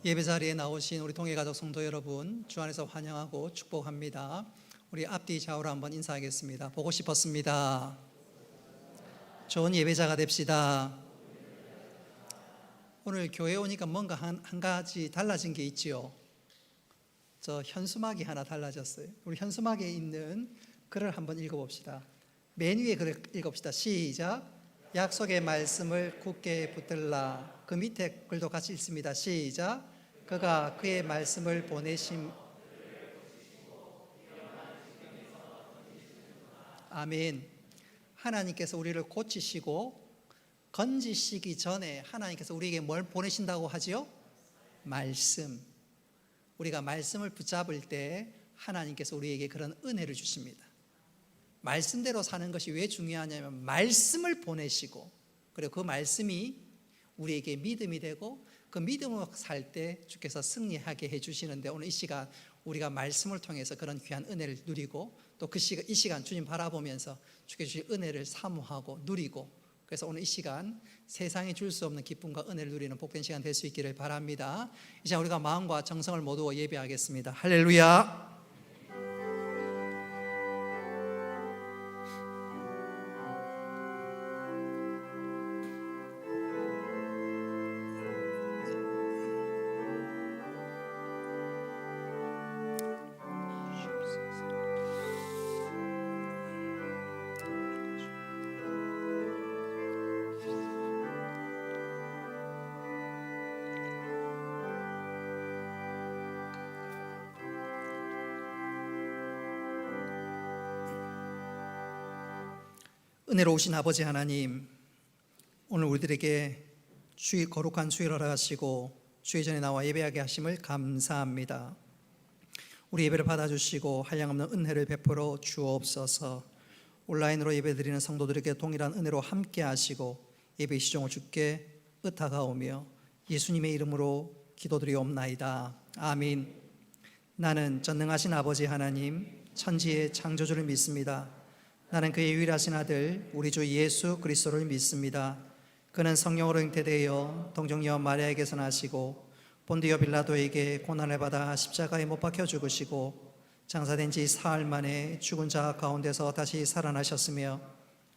예배 자리에 나오신 우리 동해가족 성도 여러분, 주 안에서 환영하고 축복합니다. 우리 앞뒤 좌우로 한번 인사하겠습니다. 보고 싶었습니다. 좋은 예배자가 됩시다. 오늘 교회 오니까 뭔가 한 가지 달라진 게 있지요. 저 현수막이 하나 달라졌어요. 우리 현수막에 있는 글을 한번 읽어봅시다. 맨 위에 글을 읽어봅시다. 시작. 약속의 말씀을 굳게 붙들라. 그 밑에 글도 같이 읽습니다. 시작. 그가 그의 말씀을 보내심. 아멘. 하나님께서 우리를 고치시고 건지시기 전에 하나님께서 우리에게 뭘 보내신다고 하지요? 말씀. 우리가 말씀을 붙잡을 때 하나님께서 우리에게 그런 은혜를 주십니다. 말씀대로 사는 것이 왜 중요하냐면 말씀을 보내시고, 그리고 그 말씀이 우리에게 믿음이 되고 그 믿음으로 살 때 주께서 승리하게 해주시는데, 오늘 이 시간 우리가 말씀을 통해서 그런 귀한 은혜를 누리고, 또 이 시간 주님 바라보면서 주께 주신 은혜를 사모하고 누리고, 그래서 오늘 이 시간 세상에 줄 수 없는 기쁨과 은혜를 누리는 복된 시간 될 수 있기를 바랍니다. 이제 우리가 마음과 정성을 모두 예배하겠습니다. 할렐루야. 은혜로우신 아버지 하나님, 오늘 우리들에게 주의 거룩한 주일 허락하시고 주의 전에 나와 예배하게 하심을 감사합니다. 우리 예배를 받아주시고 한량없는 은혜를 베풀어 주옵소서. 온라인으로 예배드리는 성도들에게 동일한 은혜로 함께 하시고 예배 시종을 주께 의탁하오며 예수님의 이름으로 기도드리옵나이다. 아멘. 나는 전능하신 아버지 하나님, 천지의 창조주를 믿습니다. 나는 그의 유일하신 아들 우리 주 예수 그리스도를 믿습니다. 그는 성령으로 잉태되어 동정녀 마리아에게서 나시고 본디오 빌라도에게 고난을 받아 십자가에 못 박혀 죽으시고 장사된 지 사흘 만에 죽은 자 가운데서 다시 살아나셨으며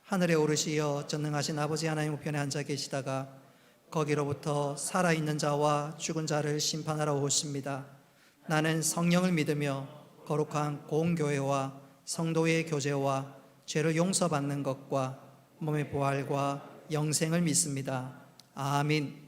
하늘에 오르시어 전능하신 아버지 하나님 우편에 앉아 계시다가 거기로부터 살아있는 자와 죽은 자를 심판하러 오십니다. 나는 성령을 믿으며 거룩한 공교회와 성도의 교제와 죄를 용서받는 것과 몸의 부활과 영생을 믿습니다. 아멘.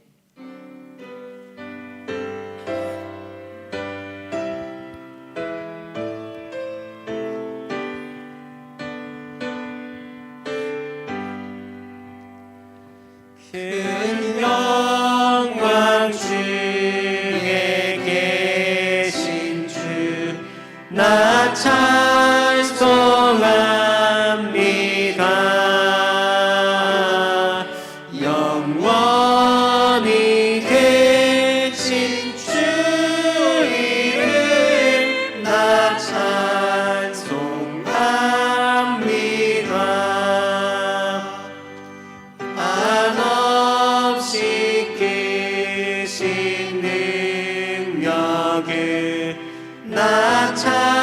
큰 영광 주에 계신 주 나 찬송합니다. 영원히 계신 주 이름 나 찬송합니다. 한없이 크신 능력을 나 찬송합니다.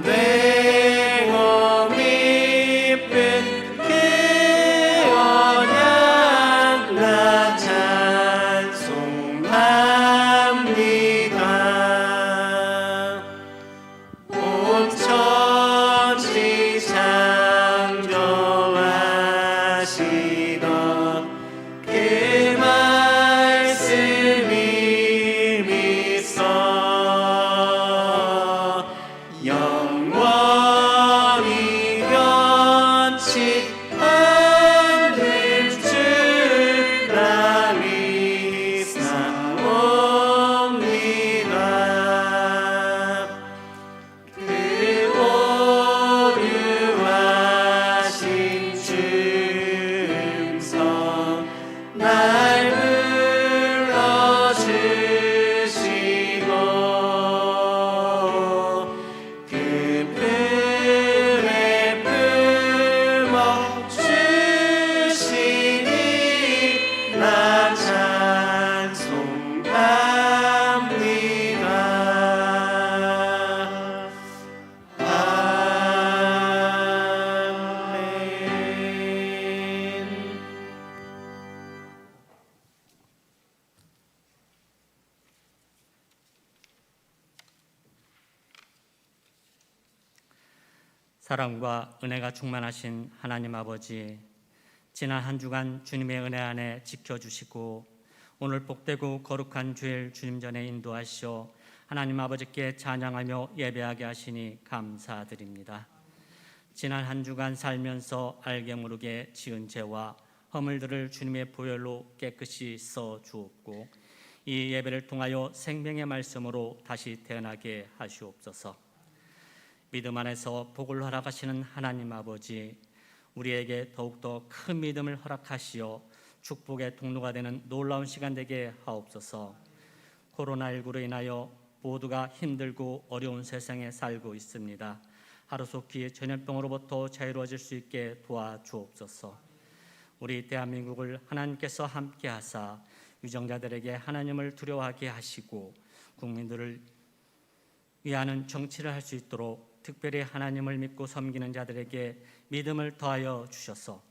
참되고 기쁜 그 언약 나 찬송합니다. 온 천지 창조하시던 그 사랑과 은혜가 충만하신 하나님 아버지, 지난 한 주간 주님의 은혜 안에 지켜주시고 오늘 복되고 거룩한 주일 주님 전에 인도하시어 하나님 아버지께 찬양하며 예배하게 하시니 감사드립니다. 지난 한 주간 살면서 알게 모르게 지은 죄와 허물들을 주님의 보혈로 깨끗이 써 주었고 이 예배를 통하여 생명의 말씀으로 다시 태어나게 하시옵소서. 믿음 안에서 복을 허락하시는 하나님 아버지, 우리에게 더욱더 큰 믿음을 허락하시어 축복의 통로가 되는 놀라운 시간 되게 하옵소서. 코로나19로 인하여 모두가 힘들고 어려운 세상에 살고 있습니다. 하루속히 전염병으로부터 자유로워질 수 있게 도와주옵소서. 우리 대한민국을 하나님께서 함께 하사 유정자들에게 하나님을 두려워하게 하시고 국민들을 위하는 정치를 할 수 있도록 특별히 하나님을 믿고 섬기는 자들에게 믿음을 더하여 주셔서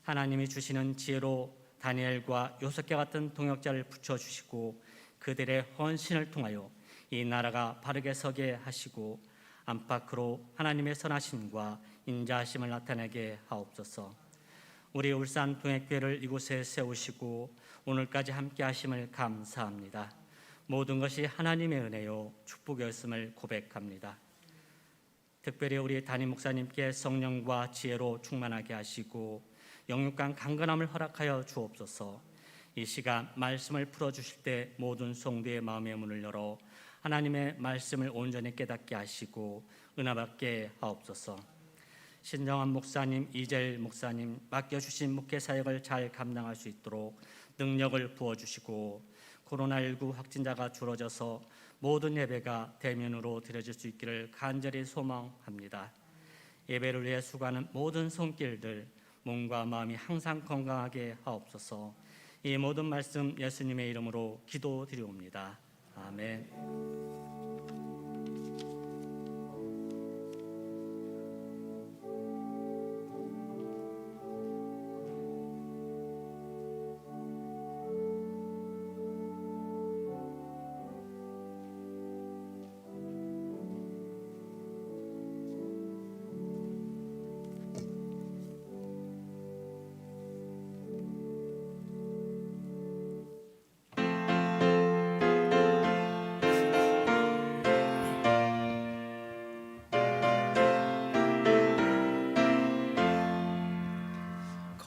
하나님이 주시는 지혜로 다니엘과 요셉과 같은 동역자를 붙여주시고 그들의 헌신을 통하여 이 나라가 바르게 서게 하시고 안팎으로 하나님의 선하심과 인자하심을 나타내게 하옵소서. 우리 울산 동역교회를 이곳에 세우시고 오늘까지 함께 하심을 감사합니다. 모든 것이 하나님의 은혜요 축복이었음을 고백합니다. 특별히 우리 담임 목사님께 성령과 지혜로 충만하게 하시고 영육간 강건함을 허락하여 주옵소서. 이 시간 말씀을 풀어주실 때 모든 성도의 마음의 문을 열어 하나님의 말씀을 온전히 깨닫게 하시고 은혜받게 하옵소서. 신정한 목사님, 이재일 목사님 맡겨주신 목회 사역을 잘 감당할 수 있도록 능력을 부어주시고 코로나19 확진자가 줄어져서 모든 예배가 대면으로 드려질 수 있기를 간절히 소망합니다. 예배를 위해 수고하는 모든 손길들 몸과 마음이 항상 건강하게 하옵소서. 이 모든 말씀 예수님의 이름으로 기도드리옵니다. 아멘.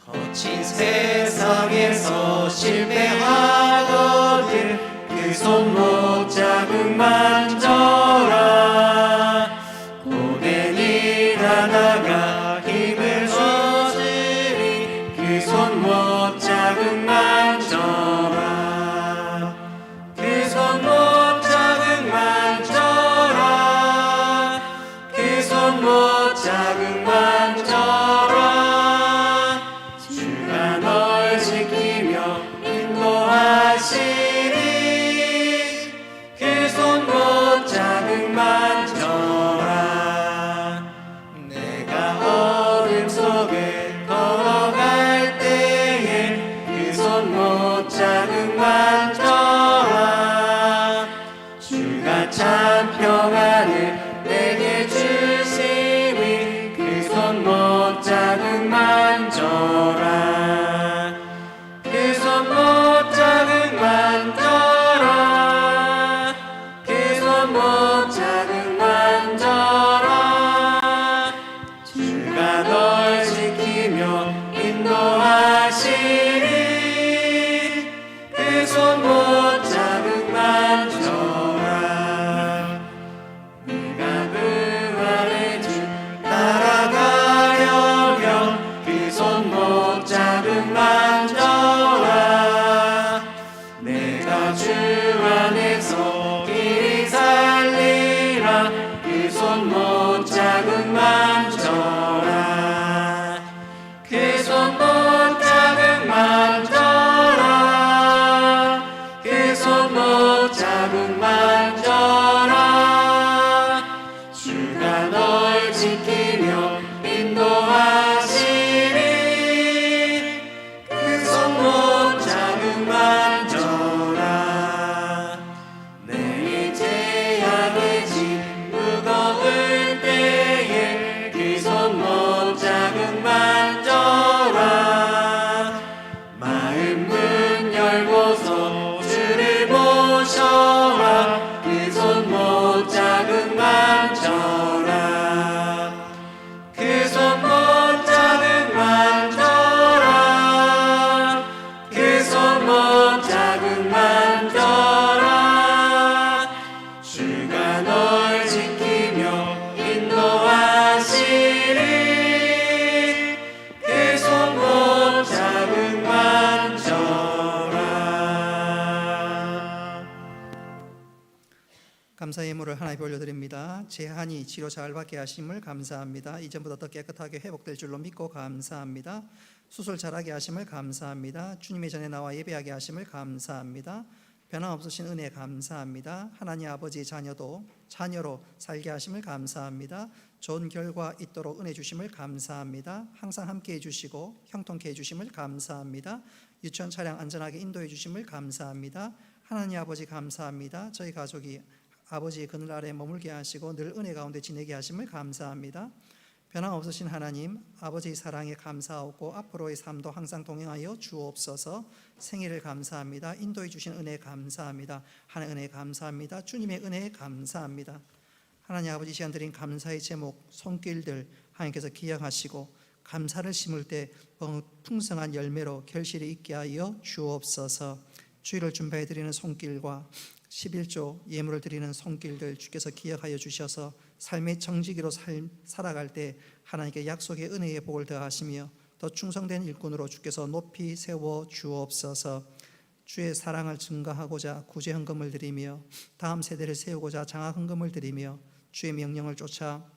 거친 세상에서 실패하거든 그 손목 자국 만져라. 고된 일 하다가 힘을 얻으니 그 손목 자국 만져라. 그 손목 자국 만져라. 그 손목 자국 만져라. 주가 널 지키며 인도하시니 그 손목 자국 만져라. 내가 어둠 속에 걸어갈 때에 그 손목 자국 만져라. 주가 참 평안을 내게 주시니 그 손목 기도를 하나님께 올려드립니다. 제한이 치료 잘 받게 하심을 감사합니다. 이전보다 더 깨끗하게 회복될 줄로 믿고 감사합니다. 수술 잘하게 하심을 감사합니다. 주님의 전에 나와 예배하게 하심을 감사합니다. 변함없으신 은혜 감사합니다. 하나님 아버지 자녀도 자녀로 살게 하심을 감사합니다. 좋은 결과 있도록 은혜 주심을 감사합니다. 항상 함께 해주시고 형통케 해주심을 감사합니다. 유치원 차량 안전하게 인도해 주심을 감사합니다. 하나님 아버지 감사합니다. 저희 가족이 아버지의 그늘 아래 머물게 하시고 늘 은혜 가운데 지내게 하심을 감사합니다. 변함없으신 하나님, 아버지의 사랑에 감사하고 앞으로의 삶도 항상 동행하여 주옵소서. 생일을 감사합니다. 인도해 주신 은혜 감사합니다. 하나님 은혜 감사합니다. 주님의 은혜 감사합니다. 하나님 아버지 시간 드린 감사의 제목, 손길들 하나님께서 기억하시고 감사를 심을 때 풍성한 열매로 결실이 있게 하여 주옵소서. 주일을 준비해 드리는 손길과 11조 예물을 드리는 손길들 주께서 기억하여 주셔서 삶의 정직으로 살아갈 때 하나님께 약속의 은혜의 복을 더하시며 더 충성된 일꾼으로 주께서 높이 세워 주옵소서. 주의 사랑을 증거하고자 구제 헌금을 드리며 다음 세대를 세우고자 장학 헌금을 드리며 주의 명령을 쫓아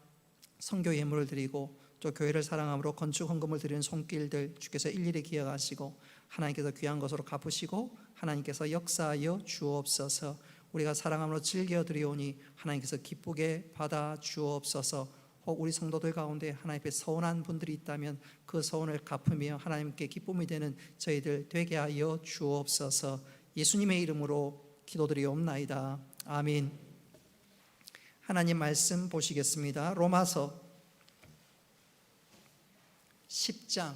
선교 예물을 드리고 또 교회를 사랑함으로 건축 헌금을 드리는 손길들 주께서 일일이 기억하시고 하나님께서 귀한 것으로 갚으시고 하나님께서 역사하여 주옵소서. 우리가 사랑함으로 즐겨 드리오니 하나님께서 기쁘게 받아 주옵소서. 혹 우리 성도들 가운데 하나님 앞에 서운한 분들이 있다면 그 서운을 갚으며 하나님께 기쁨이 되는 저희들 되게 하여 주옵소서. 예수님의 이름으로 기도드리옵나이다. 아멘. 하나님 말씀 보시겠습니다. 로마서 10장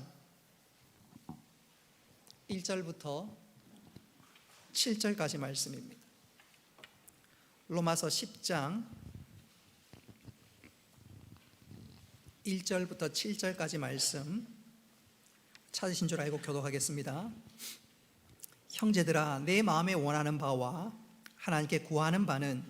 1절부터 7절까지 말씀입니다. 로마서 10장 1절부터 7절까지 말씀 찾으신 줄 알고 교독하겠습니다. 형제들아, 내 마음에 원하는 바와 하나님께 구하는 바는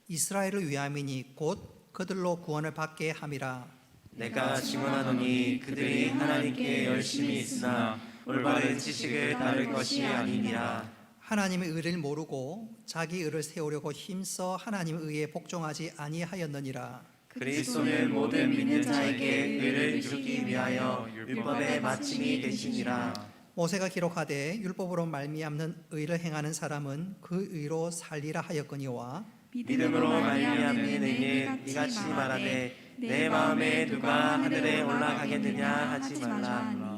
이스라엘을 위함이니 곧 그들로 구원을 받게 함이라. 내가 증언하노니 그들이 하나님께 열심히 있으나 올바른 지식을 따를 것이 아니니라. 하나님의 의를 모르고 자기 의를 세우려고 힘써 하나님의 의에 복종하지 아니하였느니라. 그리스도는 모든 믿는 자에게 의를 이루기 위하여 율법의 마침이 되시니라. 모세가 기록하되 율법으로 말미암는 의를 행하는 사람은 그 의로 살리라 하였거니와 믿음으로 말미암는 의는 이같이 말하되 내 마음에 누가 하늘에 올라가겠느냐 하지 말라.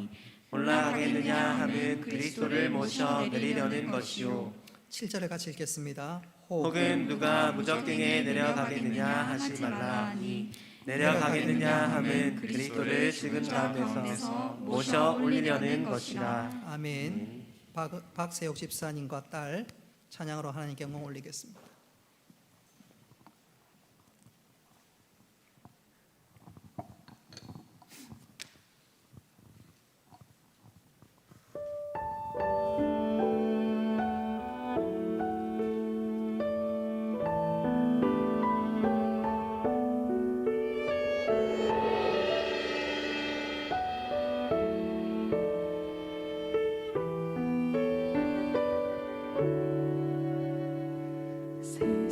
올라가겠느냐 하면 그리스도를 모셔 내리려는 것이요 7절에 같이 읽겠습니다. 혹은 누가 무적 등에 내려가겠느냐 하지 말라니 내려가겠느냐 하면 그리스도를 죽은 가운데서 모셔 올리려는 것이라. 아멘. 박세옥 집사님과 딸 찬양으로 하나님께 영광 올리겠습니다.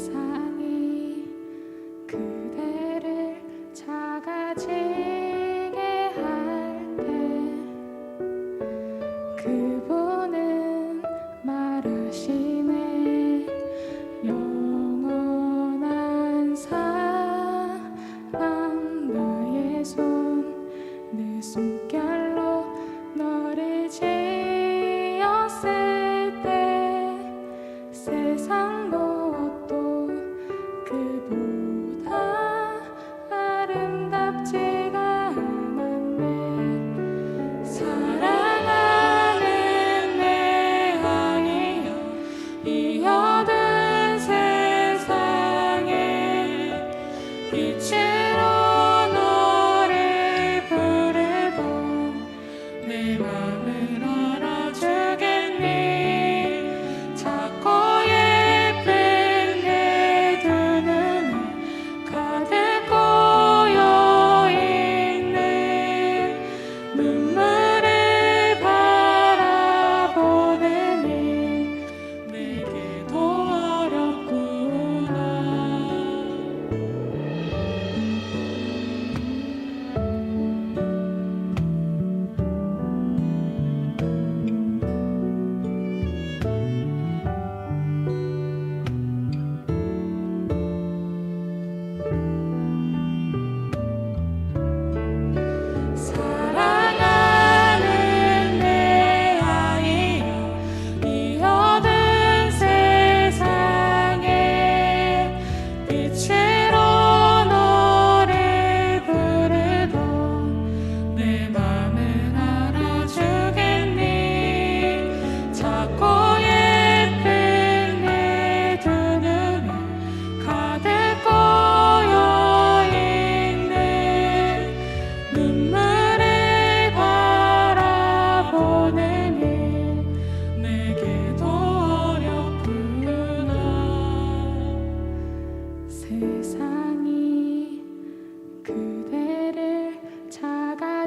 세상이 그대를 작아지게 할 때 그분은 말하시네. 영원한 사랑 나의 손 내 숨결로 너를 지었을 때 세상 무엇도 그보다 아름답지가 않았네. 사랑하는 내 아이여, 이 어두운 세상에 빛으로 너를 부르고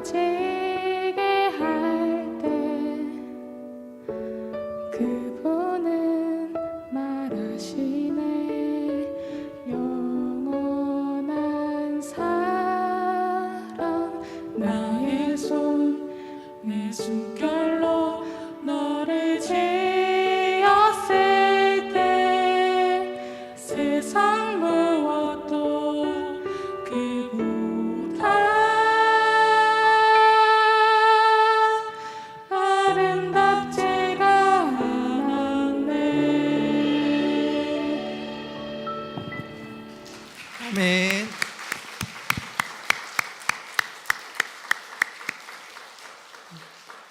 무너지게 할 때 그분은 말하시네. 영원한 사랑 나의 손 내 숨결로 너를 지었을 때 세상 무엇도 그보다 아름답지가 않았네. 아멘.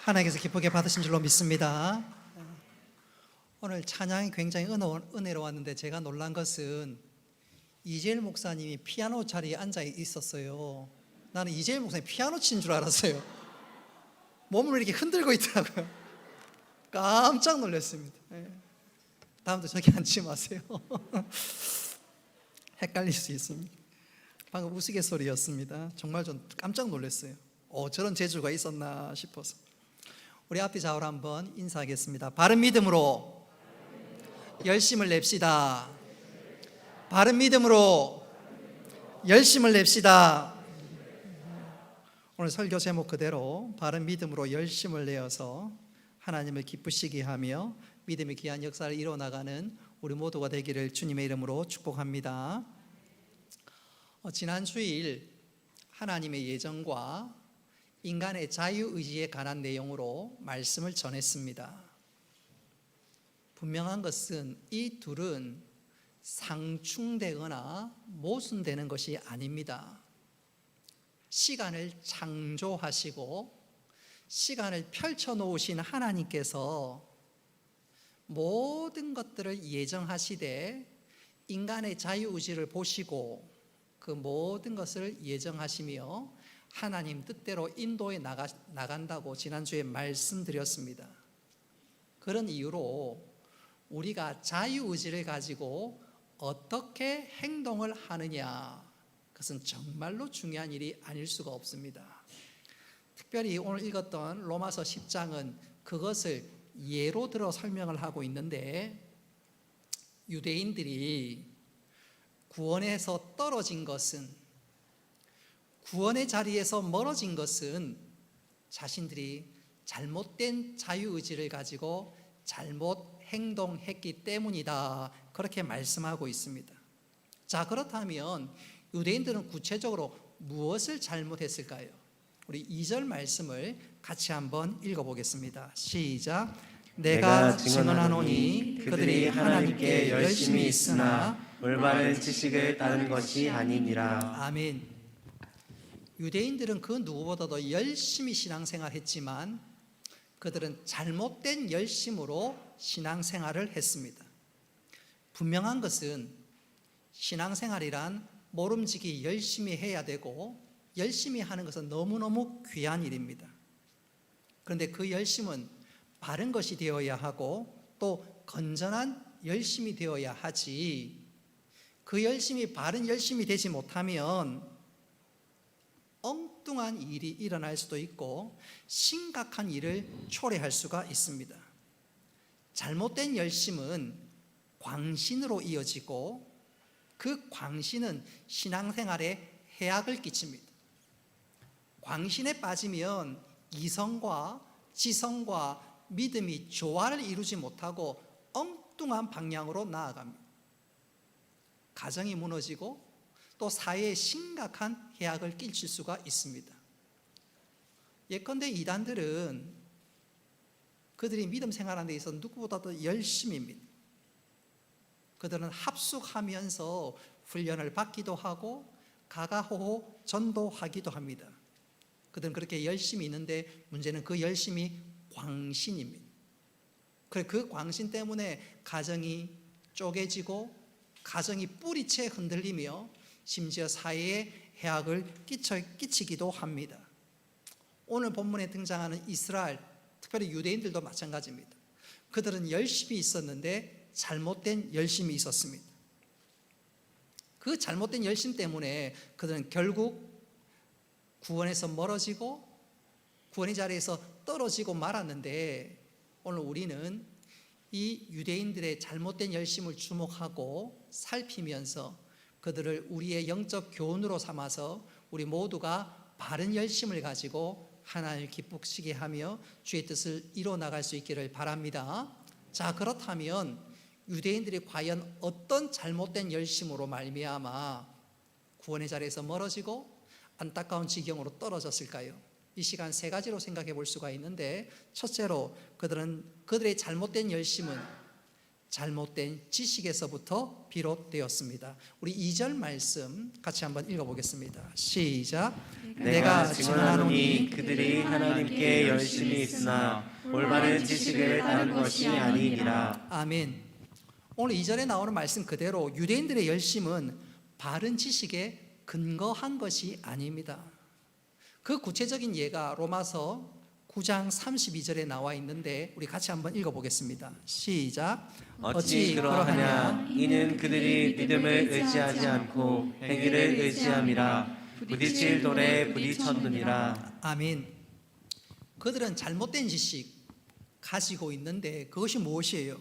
하나님께서 기쁘게 받으신 줄로 믿습니다. 오늘 찬양이 굉장히 은혜로웠는데 제가 놀란 것은 이재일 목사님이 피아노 자리에 앉아 있었어요. 나는 이재일 목사님이 피아노 치는 줄 알았어요. 몸을 이렇게 흔들고 있더라고요. 깜짝 놀랐습니다. 다음부터 저기 앉지 마세요. 헷갈릴 수 있습니다. 방금 우스갯소리였습니다. 정말 좀 깜짝 놀랐어요. 저런 재주가 있었나 싶어서. 우리 앞뒤 좌우로 한번 인사하겠습니다. 바른 믿음으로 열심을 냅시다. 바른 믿음으로 열심을 냅시다. 오늘 설교 제목 그대로 바른 믿음으로 열심을 내어서 하나님을 기쁘시게 하며 믿음의 귀한 역사를 이뤄나가는 우리 모두가 되기를 주님의 이름으로 축복합니다. 지난 주일 하나님의 예정과 인간의 자유의지에 관한 내용으로 말씀을 전했습니다. 분명한 것은 이 둘은 상충되거나 모순되는 것이 아닙니다. 시간을 창조하시고 시간을 펼쳐놓으신 하나님께서 모든 것들을 예정하시되 인간의 자유의지를 보시고 그 모든 것을 예정하시며 하나님 뜻대로 인도해 나간다고 지난주에 말씀드렸습니다. 그런 이유로 우리가 자유의지를 가지고 어떻게 행동을 하느냐, 그것은 정말로 중요한 일이 아닐 수가 없습니다. 특별히 오늘 읽었던 로마서 10장은 그것을 예로 들어 설명을 하고 있는데, 유대인들이 구원에서 떨어진 것은, 구원의 자리에서 멀어진 것은 자신들이 잘못된 자유의지를 가지고 잘못 행동했기 때문이다, 그렇게 말씀하고 있습니다. 자, 그렇다면 유대인들은 구체적으로 무엇을 잘못했을까요? 우리 2절 말씀을 같이 한번 읽어보겠습니다. 시작. 내가 증언하노니 그들이 하나님께 열심히 있으나 올바른 지식을 따른 것이 아니니라. 아멘. 유대인들은 그 누구보다도 열심히 신앙생활했지만 그들은 잘못된 열심으로 신앙생활을 했습니다. 분명한 것은 신앙생활이란 모름지기 열심히 해야 되고 열심히 하는 것은 너무너무 귀한 일입니다. 그런데 그 열심은 바른 것이 되어야 하고 또 건전한 열심이 되어야 하지, 그 열심이 바른 열심이 되지 못하면 엉뚱한 일이 일어날 수도 있고 심각한 일을 초래할 수가 있습니다. 잘못된 열심은 광신으로 이어지고 그 광신은 신앙생활에 해악을 끼칩니다. 광신에 빠지면 이성과 지성과 믿음이 조화를 이루지 못하고 엉뚱한 방향으로 나아갑니다. 가정이 무너지고 또 사회에 심각한 해악을 끼칠 수가 있습니다. 예컨대 이단들은 그들이 믿음 생활하는 데 있어서 누구보다도 열심입니다. 그들은 합숙하면서 훈련을 받기도 하고 가가호호 전도하기도 합니다. 그들은 그렇게 열심히 있는데 문제는 그 열심이 광신입니다. 그래, 그 광신 때문에 가정이 쪼개지고 가정이 뿌리채 흔들리며 심지어 사회에 해악을 끼치기도 합니다. 오늘 본문에 등장하는 이스라엘, 특별히 유대인들도 마찬가지입니다. 그들은 열심히 있었는데 잘못된 열심이 있었습니다. 그 잘못된 열심 때문에 그들은 결국 구원에서 멀어지고 구원의 자리에서 떨어지고 말았는데, 오늘 우리는 이 유대인들의 잘못된 열심을 주목하고 살피면서 그들을 우리의 영적 교훈으로 삼아서 우리 모두가 바른 열심을 가지고 하나님을 기쁘시게 하며 주의 뜻을 이뤄 나갈 수 있기를 바랍니다. 자, 그렇다면 유대인들이 과연 어떤 잘못된 열심으로 말미암아 구원의 자리에서 멀어지고 안타까운 지경으로 떨어졌을까요? 이 시간 세 가지로 생각해 볼 수가 있는데, 첫째로 그들의 잘못된 열심은 잘못된 지식에서부터 비롯되었습니다. 우리 2절 말씀 같이 한번 읽어보겠습니다. 시작. 내가 증언하노니 그들이 하나님께 열심히 있으나 올바른 지식을 다른 것이 아니니라. 아멘. 오늘 2절에 나오는 말씀 그대로 유대인들의 열심은 바른 지식에 근거한 것이 아닙니다. 그 구체적인 예가 로마서 9장 32절에 나와 있는데 우리 같이 한번 읽어보겠습니다. 시작. 어찌 그러하냐 이는 그들이 믿음을 의지하지 않고 행위를 의지함이라. 부딪힐 돌에 부딪혔느니라. 아멘. 그들은 잘못된 지식 가지고 있는데 그것이 무엇이에요?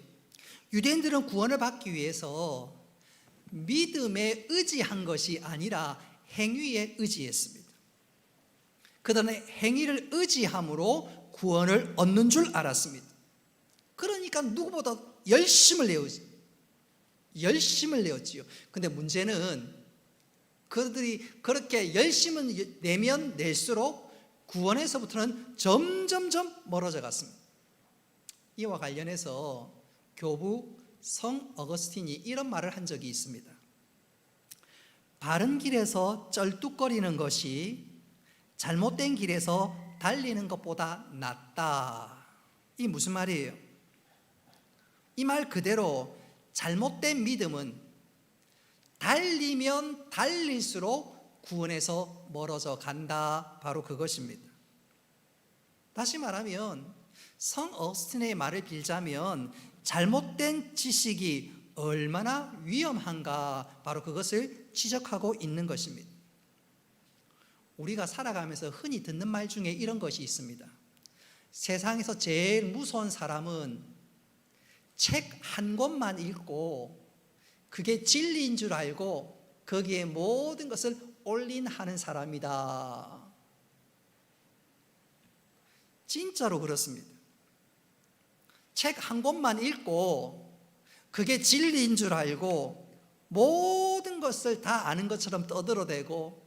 유대인들은 구원을 받기 위해서 믿음에 의지한 것이 아니라 행위에 의지했습니다. 그들은 행위를 의지함으로 구원을 얻는 줄 알았습니다. 그러니까 누구보다 열심을 내었지요. 근데 문제는 그들이 그렇게 열심을 내면 낼수록 구원에서부터는 점점점 멀어져 갔습니다. 이와 관련해서 교부 성 어거스틴이 이런 말을 한 적이 있습니다. 바른 길에서 쩔뚝거리는 것이 잘못된 길에서 달리는 것보다 낫다. 이 무슨 말이에요? 이 말 그대로 잘못된 믿음은 달리면 달릴수록 구원에서 멀어져 간다. 바로 그것입니다. 다시 말하면 성 어거스틴의 말을 빌자면 잘못된 지식이 얼마나 위험한가, 바로 그것을 지적하고 있는 것입니다. 우리가 살아가면서 흔히 듣는 말 중에 이런 것이 있습니다. 세상에서 제일 무서운 사람은 책 한 권만 읽고 그게 진리인 줄 알고 거기에 모든 것을 올인하는 사람이다. 진짜로 그렇습니다. 책 한 권만 읽고 그게 진리인 줄 알고 모든 것을 다 아는 것처럼 떠들어대고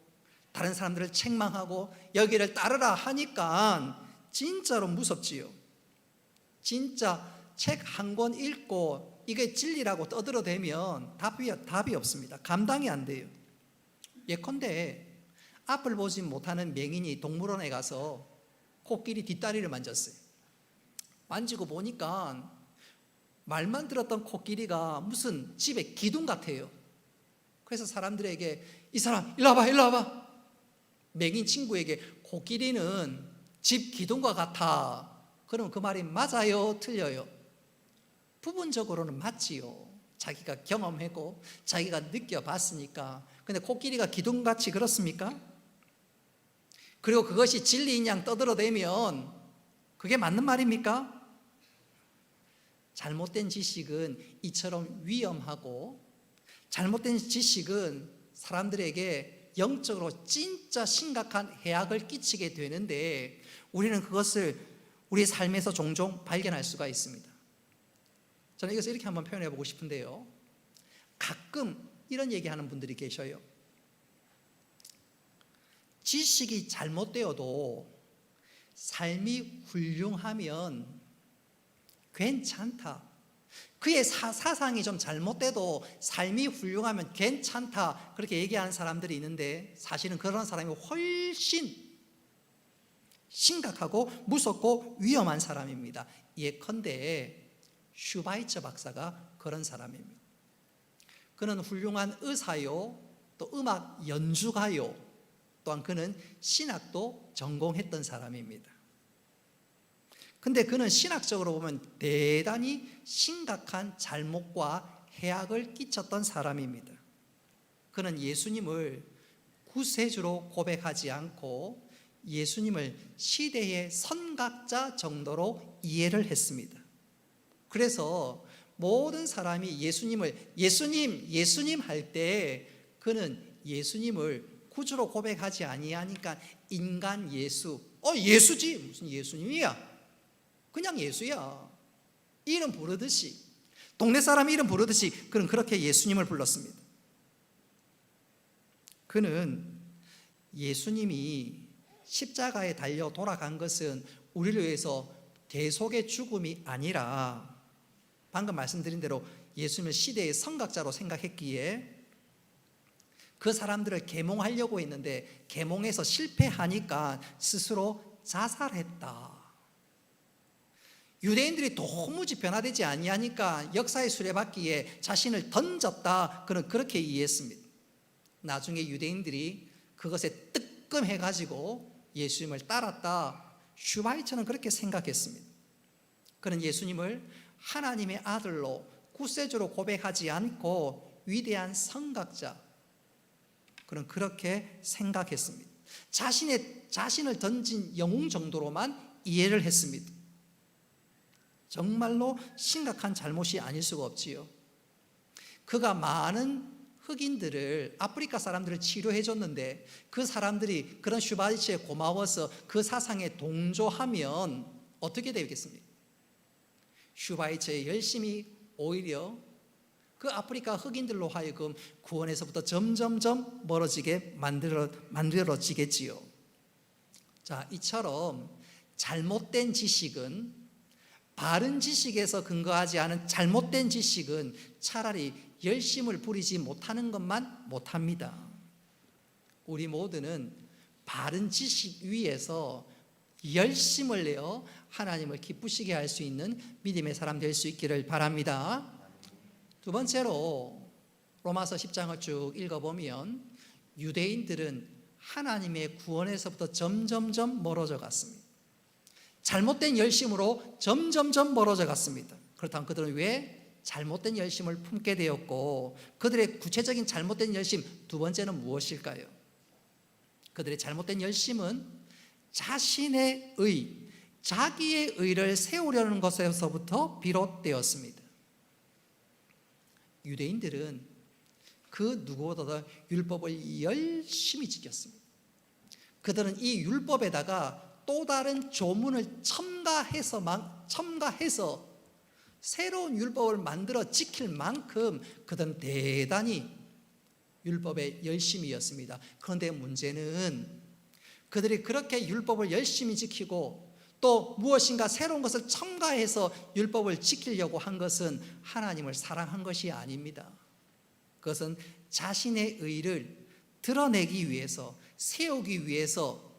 다른 사람들을 책망하고 여기를 따르라 하니까 진짜로 무섭지요. 진짜 책 한 권 읽고 이게 진리라고 떠들어대면 답이 없습니다. 감당이 안 돼요. 예컨대 앞을 보지 못하는 맹인이 동물원에 가서 코끼리 뒷다리를 만졌어요. 만지고 보니까 말만 들었던 코끼리가 무슨 집에 기둥 같아요. 그래서 사람들에게 이 사람 일로 와봐. 맹인 친구에게 코끼리는 집 기둥과 같아. 그러면 그 말이 맞아요? 틀려요? 부분적으로는 맞지요. 자기가 경험하고 자기가 느껴봤으니까. 근데 코끼리가 기둥같이 그렇습니까? 그리고 그것이 진리인 양 떠들어대면 그게 맞는 말입니까? 잘못된 지식은 이처럼 위험하고 잘못된 지식은 사람들에게 영적으로 진짜 심각한 해악을 끼치게 되는데 우리는 그것을 우리의 삶에서 종종 발견할 수가 있습니다. 저는 이것을 이렇게 한번 표현해 보고 싶은데요. 가끔 이런 얘기하는 분들이 계셔요. 지식이 잘못되어도 삶이 훌륭하면 괜찮다. 그의 사상이 좀 잘못돼도 삶이 훌륭하면 괜찮다. 그렇게 얘기하는 사람들이 있는데 사실은 그런 사람이 훨씬 심각하고 무섭고 위험한 사람입니다. 예컨대 슈바이처 박사가 그런 사람입니다. 그는 훌륭한 의사요, 또 음악 연주가요, 또한 그는 신학도 전공했던 사람입니다. 근데 그는 신학적으로 보면 대단히 심각한 잘못과 해악을 끼쳤던 사람입니다. 그는 예수님을 구세주로 고백하지 않고 예수님을 시대의 선각자 정도로 이해를 했습니다. 그래서 모든 사람이 예수님을 예수님 할 때 그는 예수님을 구주로 고백하지 아니하니까 인간 예수, 예수지 무슨 예수님이야, 그냥 예수야, 이름 부르듯이, 동네 사람 이름 부르듯이 그는 그렇게 예수님을 불렀습니다. 그는 예수님이 십자가에 달려 돌아간 것은 우리를 위해서 대속의 죽음이 아니라 방금 말씀드린 대로 예수님을 시대의 선각자로 생각했기에 그 사람들을 계몽하려고 했는데 계몽에서 실패하니까 스스로 자살했다. 유대인들이 도무지 변화되지 아니하니까 역사의 수레바퀴에 자신을 던졌다. 그는 그렇게 이해했습니다. 나중에 유대인들이 그것에 뜨끔해가지고 예수님을 따랐다. 슈바이처는 그렇게 생각했습니다. 그는 예수님을 하나님의 아들로 구세주로 고백하지 않고 위대한 선각자, 그는 그렇게 생각했습니다. 자신을 던진 영웅 정도로만 이해를 했습니다. 정말로 심각한 잘못이 아닐 수가 없지요. 그가 많은 흑인들을, 아프리카 사람들을 치료해 줬는데 그 사람들이 그런 슈바이처에 고마워서 그 사상에 동조하면 어떻게 되겠습니까? 슈바이처에 열심히 오히려 그 아프리카 흑인들로 하여금 구원에서부터 점점점 멀어지게 만들어지겠지요. 자, 이처럼 잘못된 지식은, 바른 지식에서 근거하지 않은 잘못된 지식은 차라리 열심을 부리지 못하는 것만 못합니다. 우리 모두는 바른 지식 위에서 열심을 내어 하나님을 기쁘시게 할 수 있는 믿음의 사람 될 수 있기를 바랍니다. 두 번째로 로마서 10장을 쭉 읽어보면 유대인들은 하나님의 구원에서부터 점점점 멀어져 갔습니다. 잘못된 열심으로 점점점 멀어져 갔습니다. 그렇다면 그들은 왜 잘못된 열심을 품게 되었고, 그들의 구체적인 잘못된 열심 두 번째는 무엇일까요? 그들의 잘못된 열심은 자신의 자기의 의를 세우려는 것에서부터 비롯되었습니다. 유대인들은 그 누구보다도 율법을 열심히 지켰습니다. 그들은 이 율법에다가 또 다른 조문을 첨가해서 새로운 율법을 만들어 지킬 만큼 그들은 대단히 율법에 열심이었습니다. 그런데 문제는 그들이 그렇게 율법을 열심히 지키고 또 무엇인가 새로운 것을 첨가해서 율법을 지키려고 한 것은 하나님을 사랑한 것이 아닙니다. 그것은 자신의 의를 드러내기 위해서, 세우기 위해서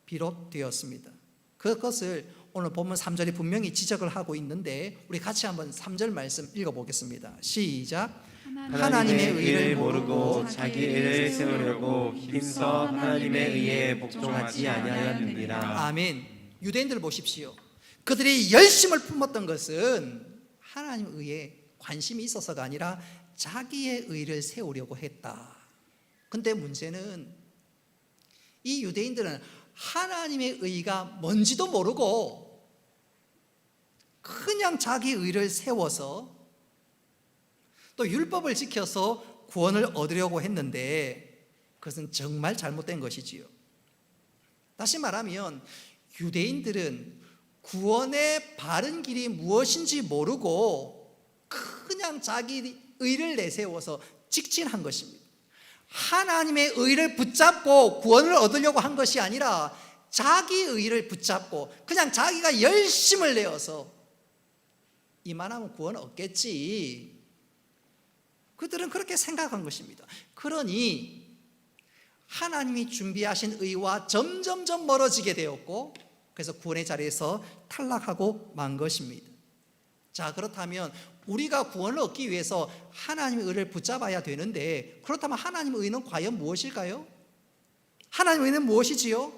비롯되었습니다. 그것을 오늘 본문 3절이 분명히 지적을 하고 있는데 우리 같이 한번 3절 말씀 읽어보겠습니다. 시작. 하나님의 의를 모르고 자기 의를 세우려고 힘써 하나님의 의에 복종하지 아니하였느니라. 아멘. 유대인들 보십시오. 그들이 열심을 품었던 것은 하나님의 의에 관심이 있어서가 아니라 자기의 의를 세우려고 했다. 근데 문제는 이 유대인들은 하나님의 의가 뭔지도 모르고 그냥 자기 의를 세워서 또 율법을 지켜서 구원을 얻으려고 했는데 그것은 정말 잘못된 것이지요. 다시 말하면 유대인들은 구원의 바른 길이 무엇인지 모르고 그냥 자기 의를 내세워서 직진한 것입니다. 하나님의 의를 붙잡고 구원을 얻으려고 한 것이 아니라 자기 의를 붙잡고 그냥 자기가 열심을 내어서 이만하면 구원 얻겠지, 그들은 그렇게 생각한 것입니다. 그러니 하나님이 준비하신 의와 점점점 멀어지게 되었고 그래서 구원의 자리에서 탈락하고 만 것입니다. 자, 그렇다면 우리가 구원을 얻기 위해서 하나님의 의를 붙잡아야 되는데 그렇다면 하나님의 의는 과연 무엇일까요? 하나님의 의는 무엇이지요?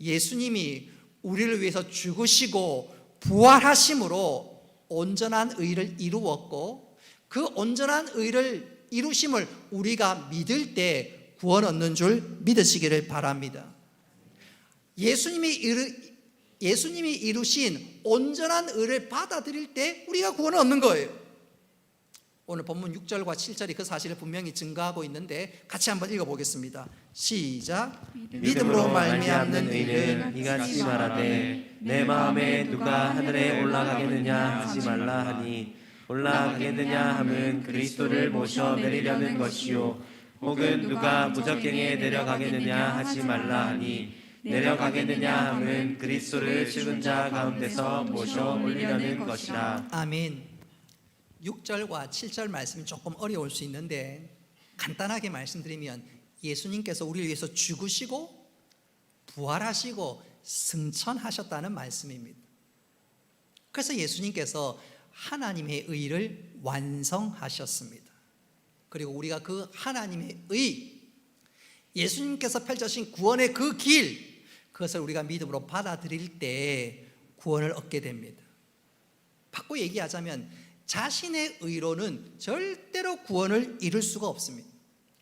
예수님이 우리를 위해서 죽으시고 부활하심으로 온전한 의를 이루었고 그 온전한 의를 이루심을 우리가 믿을 때 구원 얻는 줄 믿으시기를 바랍니다. 예수님이 이루신 온전한 의를 받아들일 때 우리가 구원을 얻는 거예요. 오늘 본문 6절과 7절이 그 사실을 분명히 증거하고 있는데 같이 한번 읽어보겠습니다. 시작. 믿음으로 말미암는 의는 이같이 말하되 내 마음에 누가 하늘에 올라가겠느냐 하지 말라 하니 올라가겠느냐 함은 그리스도를 모셔 내리려는 것이요 혹은 누가 무적경에 내려가겠느냐 하지 말라 하니 내려가겠느냐 함은 그리스도를 죽은 자 가운데서 모셔 올리려는 것이라. 아멘. 6절과 7절 말씀이 조금 어려울 수 있는데 간단하게 말씀드리면 예수님께서 우리를 위해서 죽으시고 부활하시고 승천하셨다는 말씀입니다. 그래서 예수님께서 하나님의 의를 완성하셨습니다. 그리고 우리가 그 하나님의 의, 예수님께서 펼쳐신 구원의 그 길, 그것을 우리가 믿음으로 받아들일 때 구원을 얻게 됩니다. 바꿔 얘기하자면 자신의 의로는 절대로 구원을 이룰 수가 없습니다.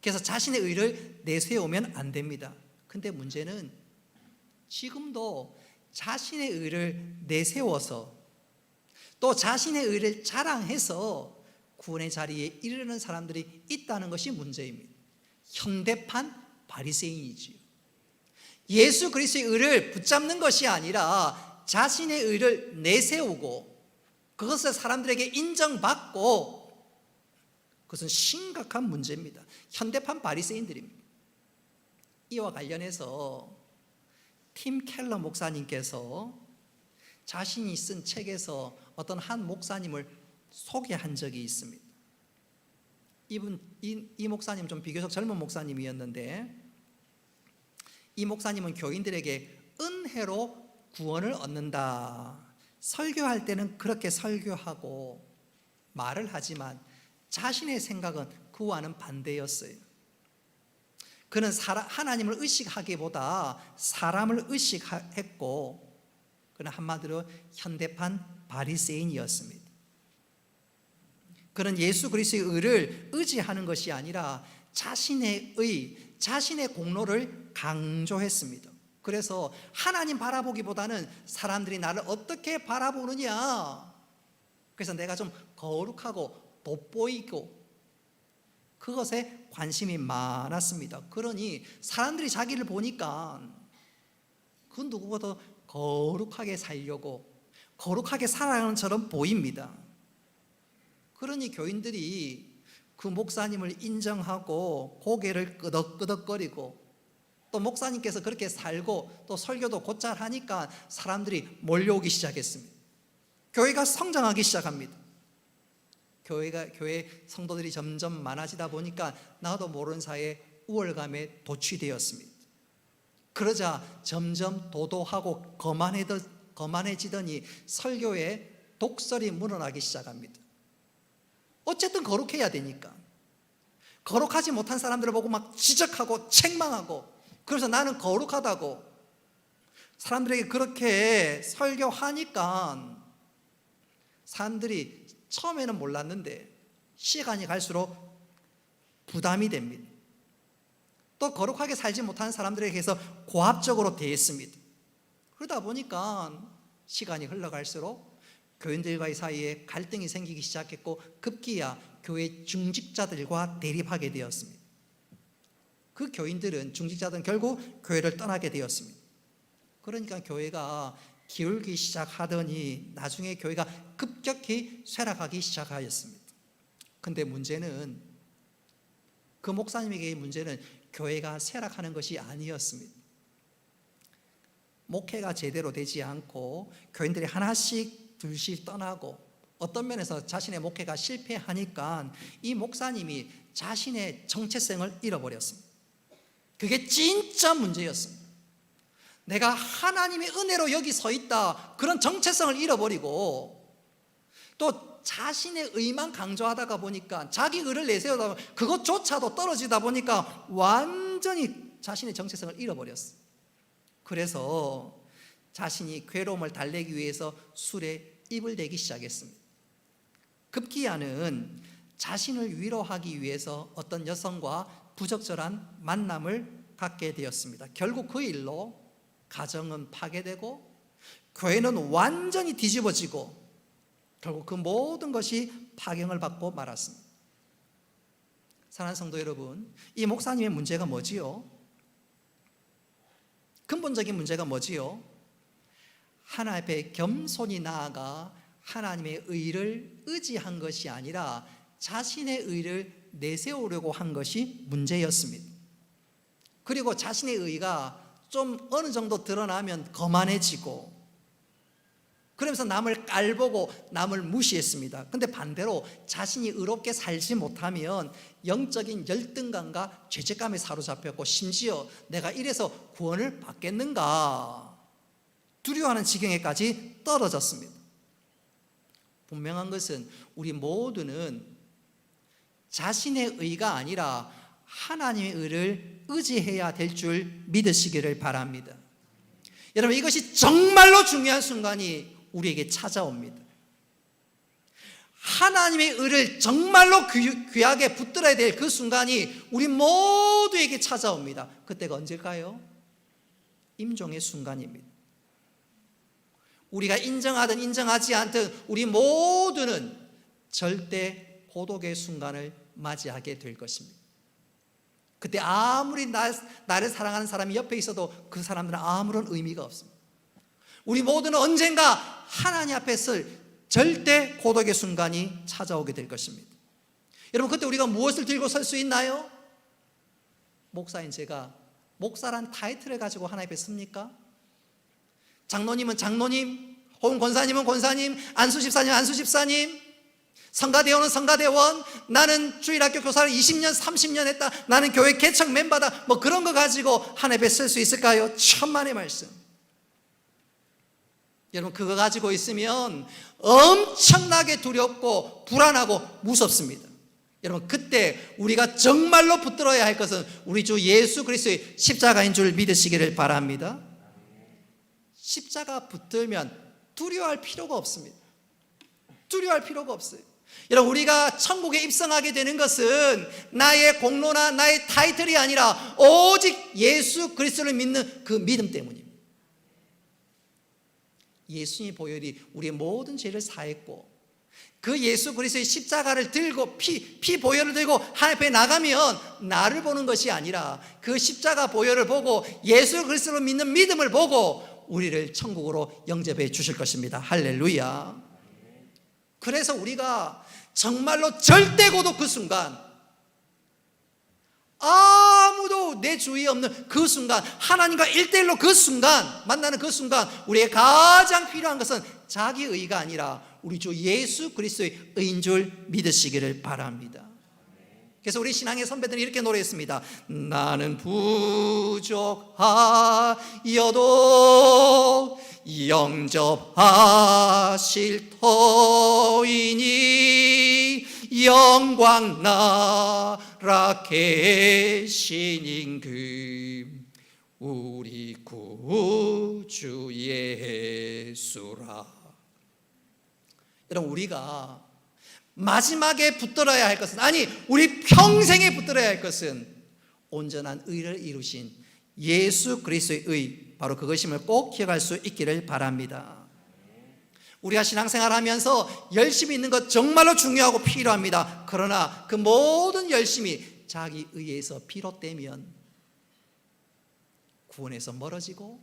그래서 자신의 의를 내세우면 안 됩니다. 근데 문제는 지금도 자신의 의를 내세워서 또 자신의 의를 자랑해서 구원의 자리에 이르는 사람들이 있다는 것이 문제입니다. 현대판 바리새인이지요. 예수 그리스도의 의를 붙잡는 것이 아니라 자신의 의를 내세우고 그것을 사람들에게 인정받고, 그것은 심각한 문제입니다. 현대판 바리새인들입니다. 이와 관련해서 팀 켈러 목사님께서 자신이 쓴 책에서 어떤 한 목사님을 소개한 적이 있습니다. 이 목사님 좀 비교적 젊은 목사님이었는데, 이 목사님은 교인들에게 은혜로 구원을 얻는다, 설교할 때는 그렇게 설교하고 말을 하지만 자신의 생각은 그와는 반대였어요. 그는 하나님을 의식하기보다 사람을 의식했고, 그는 한마디로 현대판 바리새인이었습니다. 그는 예수 그리스도의 의를 의지하는 것이 아니라 자신의 의, 자신의 공로를 강조했습니다. 그래서 하나님 바라보기보다는 사람들이 나를 어떻게 바라보느냐, 그래서 내가 좀 거룩하고 돋보이고 그것에 관심이 많았습니다. 그러니 사람들이 자기를 보니까 그 누구보다 거룩하게 살려고, 거룩하게 살아가는 것처럼 보입니다. 그러니 교인들이 그 목사님을 인정하고 고개를 끄덕끄덕거리고, 또 목사님께서 그렇게 살고 또 설교도 곧잘 하니까 사람들이 몰려오기 시작했습니다. 교회가 성장하기 시작합니다. 교회 성도들이 점점 많아지다 보니까 나도 모르는 사이에 우월감에 도취되었습니다. 그러자 점점 도도하고 거만해지더니 설교에 독설이 묻어나기 시작합니다. 어쨌든 거룩해야 되니까. 거룩하지 못한 사람들을 보고 막 지적하고 책망하고, 그래서 나는 거룩하다고 사람들에게 그렇게 설교하니까 사람들이 처음에는 몰랐는데 시간이 갈수록 부담이 됩니다. 또 거룩하게 살지 못하는 사람들에게서 고압적으로 대했습니다. 그러다 보니까 시간이 흘러갈수록 교인들과의 사이에 갈등이 생기기 시작했고, 급기야 교회 중직자들과 대립하게 되었습니다. 그 교인들은, 중직자들은 결국 교회를 떠나게 되었습니다. 그러니까 교회가 기울기 시작하더니 나중에 교회가 급격히 쇠락하기 시작하였습니다. 근데 문제는, 그 목사님에게의 문제는 교회가 쇠락하는 것이 아니었습니다. 목회가 제대로 되지 않고 교인들이 하나씩 둘씩 떠나고, 어떤 면에서 자신의 목회가 실패하니까 이 목사님이 자신의 정체성을 잃어버렸습니다. 그게 진짜 문제였습니다. 내가 하나님의 은혜로 여기 서 있다, 그런 정체성을 잃어버리고, 또 자신의 의만 강조하다가 보니까, 자기 의를 내세우다 보니까 그것조차도 떨어지다 보니까 완전히 자신의 정체성을 잃어버렸어요. 그래서 자신이 괴로움을 달래기 위해서 술에 입을 대기 시작했습니다. 급기야는 자신을 위로하기 위해서 어떤 여성과 부적절한 만남을 갖게 되었습니다. 결국 그 일로 가정은 파괴되고 교회는 완전히 뒤집어지고 결국 그 모든 것이 파경을 받고 말았습니다. 사랑하는 성도 여러분, 이 목사님의 문제가 뭐지요? 근본적인 문제가 뭐지요? 하나님 앞에 겸손히 나아가 하나님의 의를 의지한 것이 아니라 자신의 의를 내세우려고 한 것이 문제였습니다. 그리고 자신의 의가 좀 어느 정도 드러나면 거만해지고 그러면서 남을 깔보고 남을 무시했습니다. 근데 반대로 자신이 의롭게 살지 못하면 영적인 열등감과 죄책감에 사로잡혔고 심지어 내가 이래서 구원을 받겠는가 두려워하는 지경에까지 떨어졌습니다. 분명한 것은 우리 모두는 자신의 의가 아니라 하나님의 의를 의지해야 될 줄 믿으시기를 바랍니다. 여러분, 이것이 정말로 중요한 순간이 우리에게 찾아옵니다. 하나님의 의를 정말로 귀하게 붙들어야 될 그 순간이 우리 모두에게 찾아옵니다. 그때가 언제일까요? 임종의 순간입니다. 우리가 인정하든 인정하지 않든 우리 모두는 절대 고독의 순간을 맞이하게 될 것입니다. 그때 아무리 나를 사랑하는 사람이 옆에 있어도 그 사람들은 아무런 의미가 없습니다. 우리 모두는 언젠가 하나님 앞에 설 절대 고독의 순간이 찾아오게 될 것입니다. 여러분, 그때 우리가 무엇을 들고 설 수 있나요? 목사인 제가 목사란 타이틀을 가지고 하나님 앞에 섭니까? 장로님은 장로님, 혹은 권사님은 권사님, 안수집사님 안수집사님, 성가대원은 성가대원, 나는 주일학교 교사를 20년 30년 했다, 나는 교회 개척 멤버다, 뭐 그런 거 가지고 하나님 앞에 설 수 있을까요? 천만의 말씀. 여러분, 그거 가지고 있으면 엄청나게 두렵고 불안하고 무섭습니다. 여러분, 그때 우리가 정말로 붙들어야 할 것은 우리 주 예수 그리스도의 십자가인 줄 믿으시기를 바랍니다. 십자가 붙들면 두려워할 필요가 없습니다. 두려워할 필요가 없어요. 여러분, 우리가 천국에 입성하게 되는 것은 나의 공로나 나의 타이틀이 아니라 오직 예수 그리스도를 믿는 그 믿음 때문입니다. 예수님의 보혈이 우리의 모든 죄를 사했고 그 예수 그리스도의 십자가를 들고 피 보혈을 들고 하나님 앞에 나가면 나를 보는 것이 아니라 그 십자가 보혈을 보고 예수 그리스도를 믿는 믿음을 보고 우리를 천국으로 영접해 주실 것입니다. 할렐루야. 그래서 우리가 정말로 절대 고독 그 순간, 아무도 내 주위에 없는 그 순간, 하나님과 1대1로 그 순간 만나는 그 순간, 우리의 가장 필요한 것은 자기 의가 아니라 우리 주 예수 그리스도의 의인 줄 믿으시기를 바랍니다. 그래서 우리 신앙의 선배들은 이렇게 노래했습니다. 나는 부족하여도 영접하실 터이니 영광 나라 계신 임금 우리 구주 예수라. 여러분, 우리가 마지막에 붙들어야 할 것은, 아니 우리 평생에 붙들어야 할 것은 온전한 의를 이루신 예수 그리스도의 의, 바로 그것임을 꼭 기억할 수 있기를 바랍니다. 우리가 신앙생활하면서 열심히 있는 것 정말로 중요하고 필요합니다. 그러나 그 모든 열심이 자기 의에서 비롯되면 구원에서 멀어지고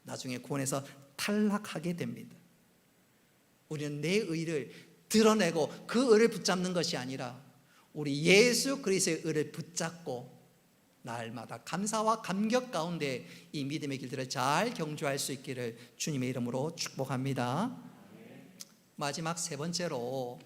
나중에 구원에서 탈락하게 됩니다. 우리는 내 의를 드러내고 그 의를 붙잡는 것이 아니라 우리 예수 그리스도의 의를 붙잡고 날마다 감사와 감격 가운데 이 믿음의 길들을 잘 경주할 수 있기를 주님의 이름으로 축복합니다. 마지막 세 번째로,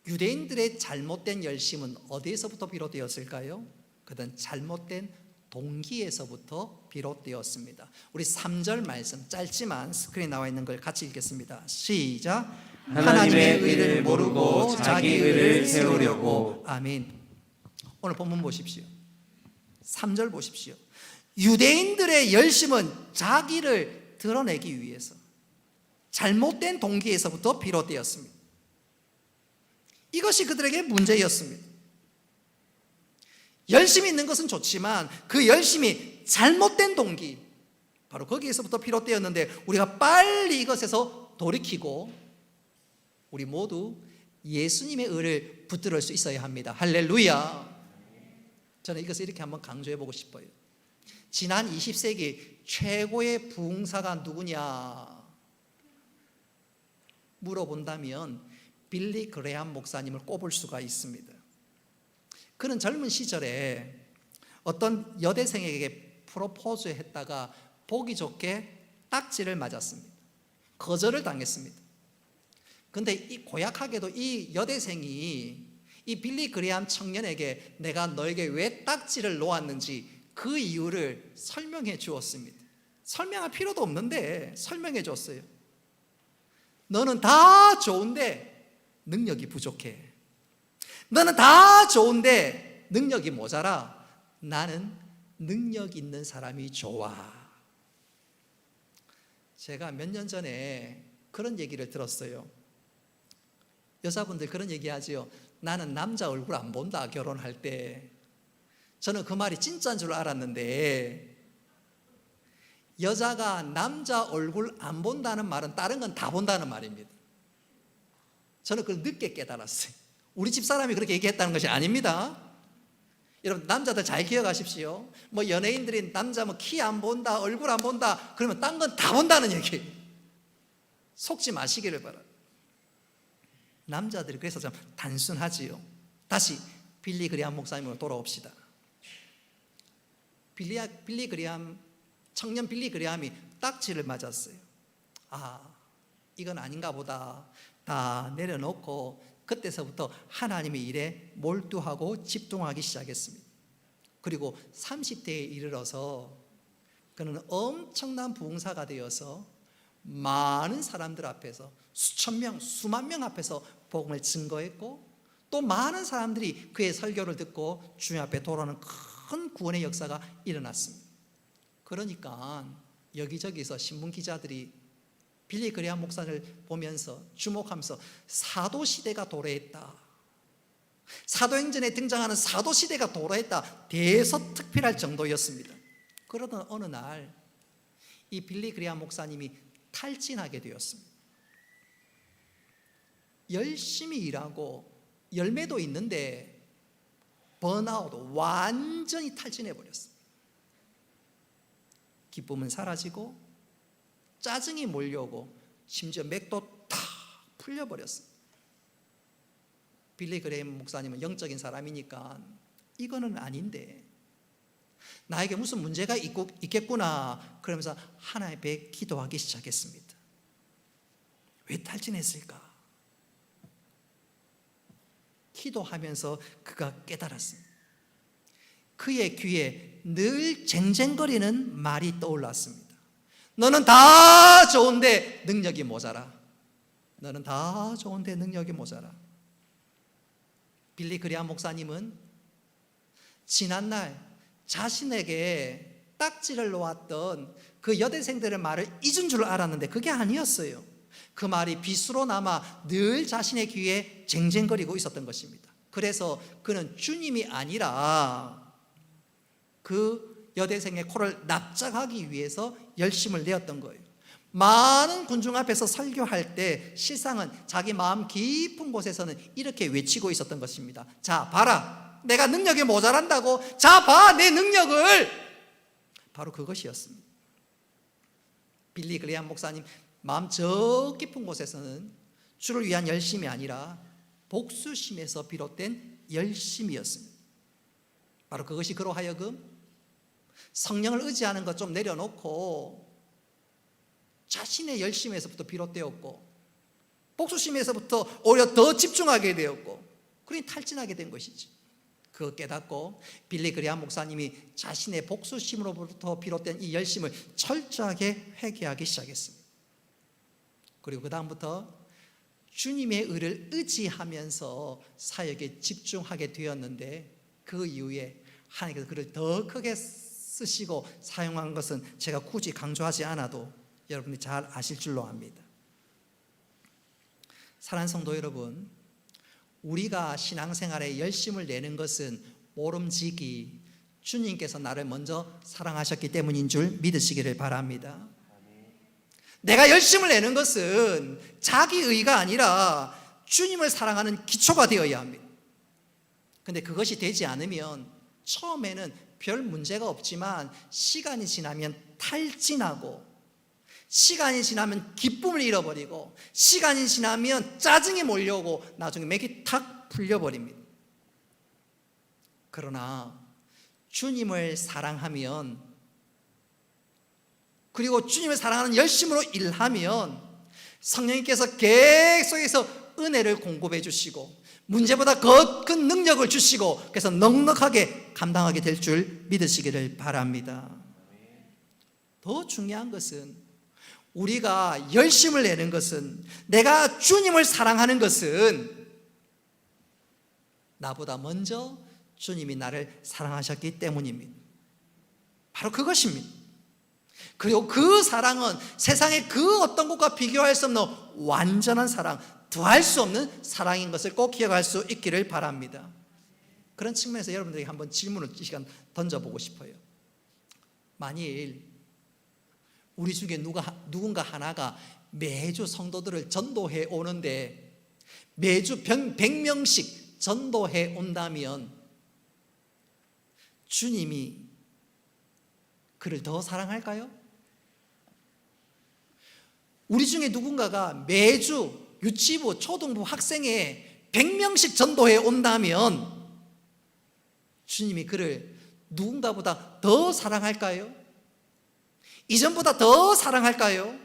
유대인들의 잘못된 열심은 어디에서부터 비롯되었을까요? 그건 잘못된 동기에서부터 비롯되었습니다. 우리 3절 말씀 짧지만 스크린에 나와 있는 걸 같이 읽겠습니다. 시작. 하나님의 의를 모르고 자기 의를 세우려고. 아멘. 오늘 본문 보십시오. 3절 보십시오. 유대인들의 열심은 자기를 드러내기 위해서 잘못된 동기에서부터 비롯되었습니다. 이것이 그들에게 문제였습니다. 열심히 있는 것은 좋지만 그 열심이 잘못된 동기, 바로 거기에서부터 비롯되었는데 우리가 빨리 이것에서 돌이키고 우리 모두 예수님의 의를 붙들을 수 있어야 합니다. 할렐루야. 저는 이것을 이렇게 한번 강조해 보고 싶어요. 지난 20세기 최고의 부흥사가 누구냐 물어본다면 빌리 그레함 목사님을 꼽을 수가 있습니다. 그는 젊은 시절에 어떤 여대생에게 프로포즈 했다가 보기 좋게 딱지를 맞았습니다. 거절을 당했습니다. 그런데 이 고약하게도 이 여대생이 이 빌리 그레함 청년에게 내가 너에게 왜 딱지를 놓았는지 그 이유를 설명해 주었습니다. 설명할 필요도 없는데 설명해 줬어요. 너는 다 좋은데 능력이 부족해. 너는 다 좋은데 능력이 모자라. 나는 능력 있는 사람이 좋아. 제가 몇 년 전에 그런 얘기를 들었어요. 여자분들 그런 얘기 하지요. 나는 남자 얼굴 안 본다 결혼할 때. 저는 그 말이 진짜인 줄 알았는데 여자가 남자 얼굴 안 본다는 말은 다른 건 다 본다는 말입니다. 저는 그걸 늦게 깨달았어요. 우리 집사람이 그렇게 얘기했다는 것이 아닙니다. 여러분 남자들 잘 기억하십시오. 뭐 연예인들이 남자 뭐 키 안 본다 얼굴 안 본다 그러면 딴 건 다 본다는 얘기. 속지 마시기를 바랍니다. 남자들이 그래서 좀 단순하지요. 다시 빌리 그레함 목사님으로 돌아옵시다. 빌리 그레함 청년 빌리 그레함이 딱지를 맞았어요. 아, 이건 아닌가 보다. 다 내려놓고 그때서부터 하나님의 일에 몰두하고 집중하기 시작했습니다. 그리고 30대에 이르러서 그는 엄청난 부흥사가 되어서 많은 사람들 앞에서 수천 명, 수만 명 앞에서 복음을 증거했고 또 많은 사람들이 그의 설교를 듣고 주님 앞에 돌아오는 큰 구원의 역사가 일어났습니다. 그러니까 여기저기서 신문 기자들이 빌리 그레함 목사를 보면서 주목하면서 사도시대가 도래했다. 사도행전에 등장하는 사도시대가 도래했다. 대서특필할 정도였습니다. 그러던 어느 날 이 빌리 그레함 목사님이 탈진하게 되었습니다. 열심히 일하고 열매도 있는데 번아웃, 완전히 탈진해 버렸습니다. 기쁨은 사라지고 짜증이 몰려오고 심지어 맥도 탁 풀려버렸습니다. 빌리 그레함 목사님은 영적인 사람이니까 이거는 아닌데 나에게 무슨 문제가 있겠구나 그러면서 하나님 앞에 기도하기 시작했습니다. 왜 탈진했을까? 기도하면서 그가 깨달았습니다. 그의 귀에 늘 쟁쟁거리는 말이 떠올랐습니다. 너는 다 좋은데 능력이 모자라. 너는 다 좋은데 능력이 모자라. 빌리 그레함 목사님은 지난날 자신에게 딱지를 놓았던 그 여대생들의 말을 잊은 줄 알았는데 그게 아니었어요. 그 말이 빗으로 남아 늘 자신의 귀에 쟁쟁거리고 있었던 것입니다. 그래서 그는 주님이 아니라 그 여대생의 코를 납작하기 위해서 열심을 내었던 거예요. 많은 군중 앞에서 설교할 때 실상은 자기 마음 깊은 곳에서는 이렇게 외치고 있었던 것입니다. 자, 봐라. 내가 능력이 모자란다고. 자, 봐. 내 능력을. 바로 그것이었습니다. 빌리 그레함 목사님 마음 저 깊은 곳에서는 주를 위한 열심이 아니라 복수심에서 비롯된 열심이었습니다. 바로 그것이 그로 하여금 성령을 의지하는 것 좀 내려놓고 자신의 열심에서부터 비롯되었고 복수심에서부터 오히려 더 집중하게 되었고 그러니 탈진하게 된 것이지. 그거 깨닫고 빌리 그레함 목사님이 자신의 복수심으로부터 비롯된 이 열심을 철저하게 회개하기 시작했습니다. 그리고 그 다음부터 주님의 의를 의지하면서 사역에 집중하게 되었는데 그 이후에 하나님께서 그를 더 크게 쓰시고 사용한 것은 제가 굳이 강조하지 않아도 여러분이 잘 아실 줄로 압니다. 사랑하는 성도 여러분, 우리가 신앙생활에 열심을 내는 것은 모름지기, 주님께서 나를 먼저 사랑하셨기 때문인 줄 믿으시기를 바랍니다. 내가 열심을 내는 것은 자기의가 아니라 주님을 사랑하는 기초가 되어야 합니다. 근데 그것이 되지 않으면 처음에는 별 문제가 없지만 시간이 지나면 탈진하고, 시간이 지나면 기쁨을 잃어버리고, 시간이 지나면 짜증이 몰려오고 나중에 맥이 탁 풀려버립니다. 그러나 주님을 사랑하면, 그리고 주님을 사랑하는 열심으로 일하면 성령님께서 계속해서 은혜를 공급해 주시고 문제보다 더 큰 능력을 주시고, 그래서 넉넉하게 감당하게 될 줄 믿으시기를 바랍니다. 더 중요한 것은, 우리가 열심을 내는 것은, 내가 주님을 사랑하는 것은 나보다 먼저 주님이 나를 사랑하셨기 때문입니다. 바로 그것입니다. 그리고 그 사랑은 세상의 그 어떤 것과 비교할 수 없는 완전한 사랑, 더할 수 없는 사랑인 것을 꼭 기억할 수 있기를 바랍니다. 그런 측면에서 여러분들에게 한번 질문을 이 시간 던져보고 싶어요. 만일 우리 중에 누군가 하나가 매주 성도들을 전도해 오는데 매주 100명씩 전도해 온다면 주님이 그를 더 사랑할까요? 우리 중에 누군가가 매주 유치부, 초등부 학생에 100명씩 전도해 온다면 주님이 그를 누군가보다 더 사랑할까요? 이전보다 더 사랑할까요?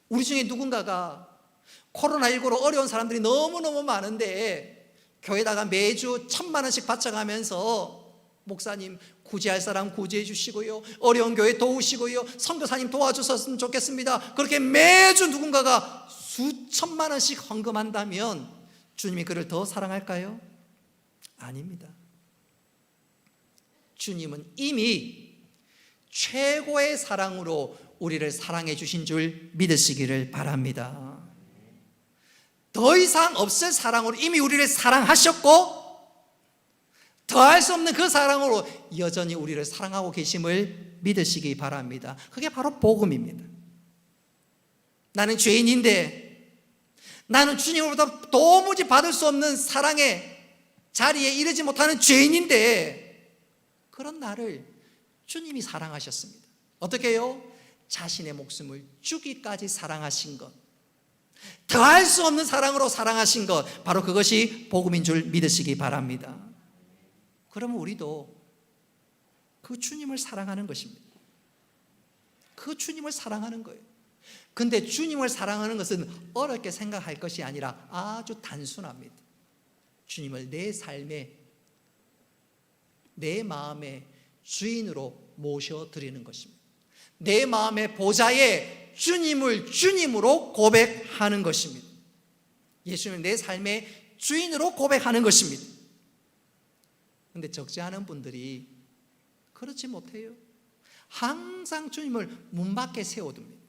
우리 중에 누군가가 코로나19로 어려운 사람들이 너무너무 많은데 교회다가 매주 1,000만 원씩 바쳐가면서 목사님 구제할 사람 구제해 주시고요, 어려운 교회 도우시고요, 선교사님 도와주셨으면 좋겠습니다, 그렇게 매주 누군가가 수천만 원씩 헌금한다면 주님이 그를 더 사랑할까요? 아닙니다. 주님은 이미 최고의 사랑으로 우리를 사랑해 주신 줄 믿으시기를 바랍니다. 더 이상 없을 사랑으로 이미 우리를 사랑하셨고, 더할 수 없는 그 사랑으로 여전히 우리를 사랑하고 계심을 믿으시기 바랍니다. 그게 바로 복음입니다. 나는 죄인인데, 나는 주님으로부터 도무지 받을 수 없는 사랑의 자리에 이르지 못하는 죄인인데, 그런 나를 주님이 사랑하셨습니다. 어떻게 해요? 자신의 목숨을 주기까지 사랑하신 것, 더할 수 없는 사랑으로 사랑하신 것, 바로 그것이 복음인 줄 믿으시기 바랍니다. 그러면 우리도 그 주님을 사랑하는 것입니다. 그 주님을 사랑하는 거예요. 근데 주님을 사랑하는 것은 어렵게 생각할 것이 아니라 아주 단순합니다. 주님을 내 삶에, 내 마음의 주인으로 모셔드리는 것입니다. 내 마음의 보좌에 주님을 주님으로 고백하는 것입니다. 예수님을 내 삶의 주인으로 고백하는 것입니다. 그런데 적지 않은 분들이 그렇지 못해요. 항상 주님을 문 밖에 세워둡니다.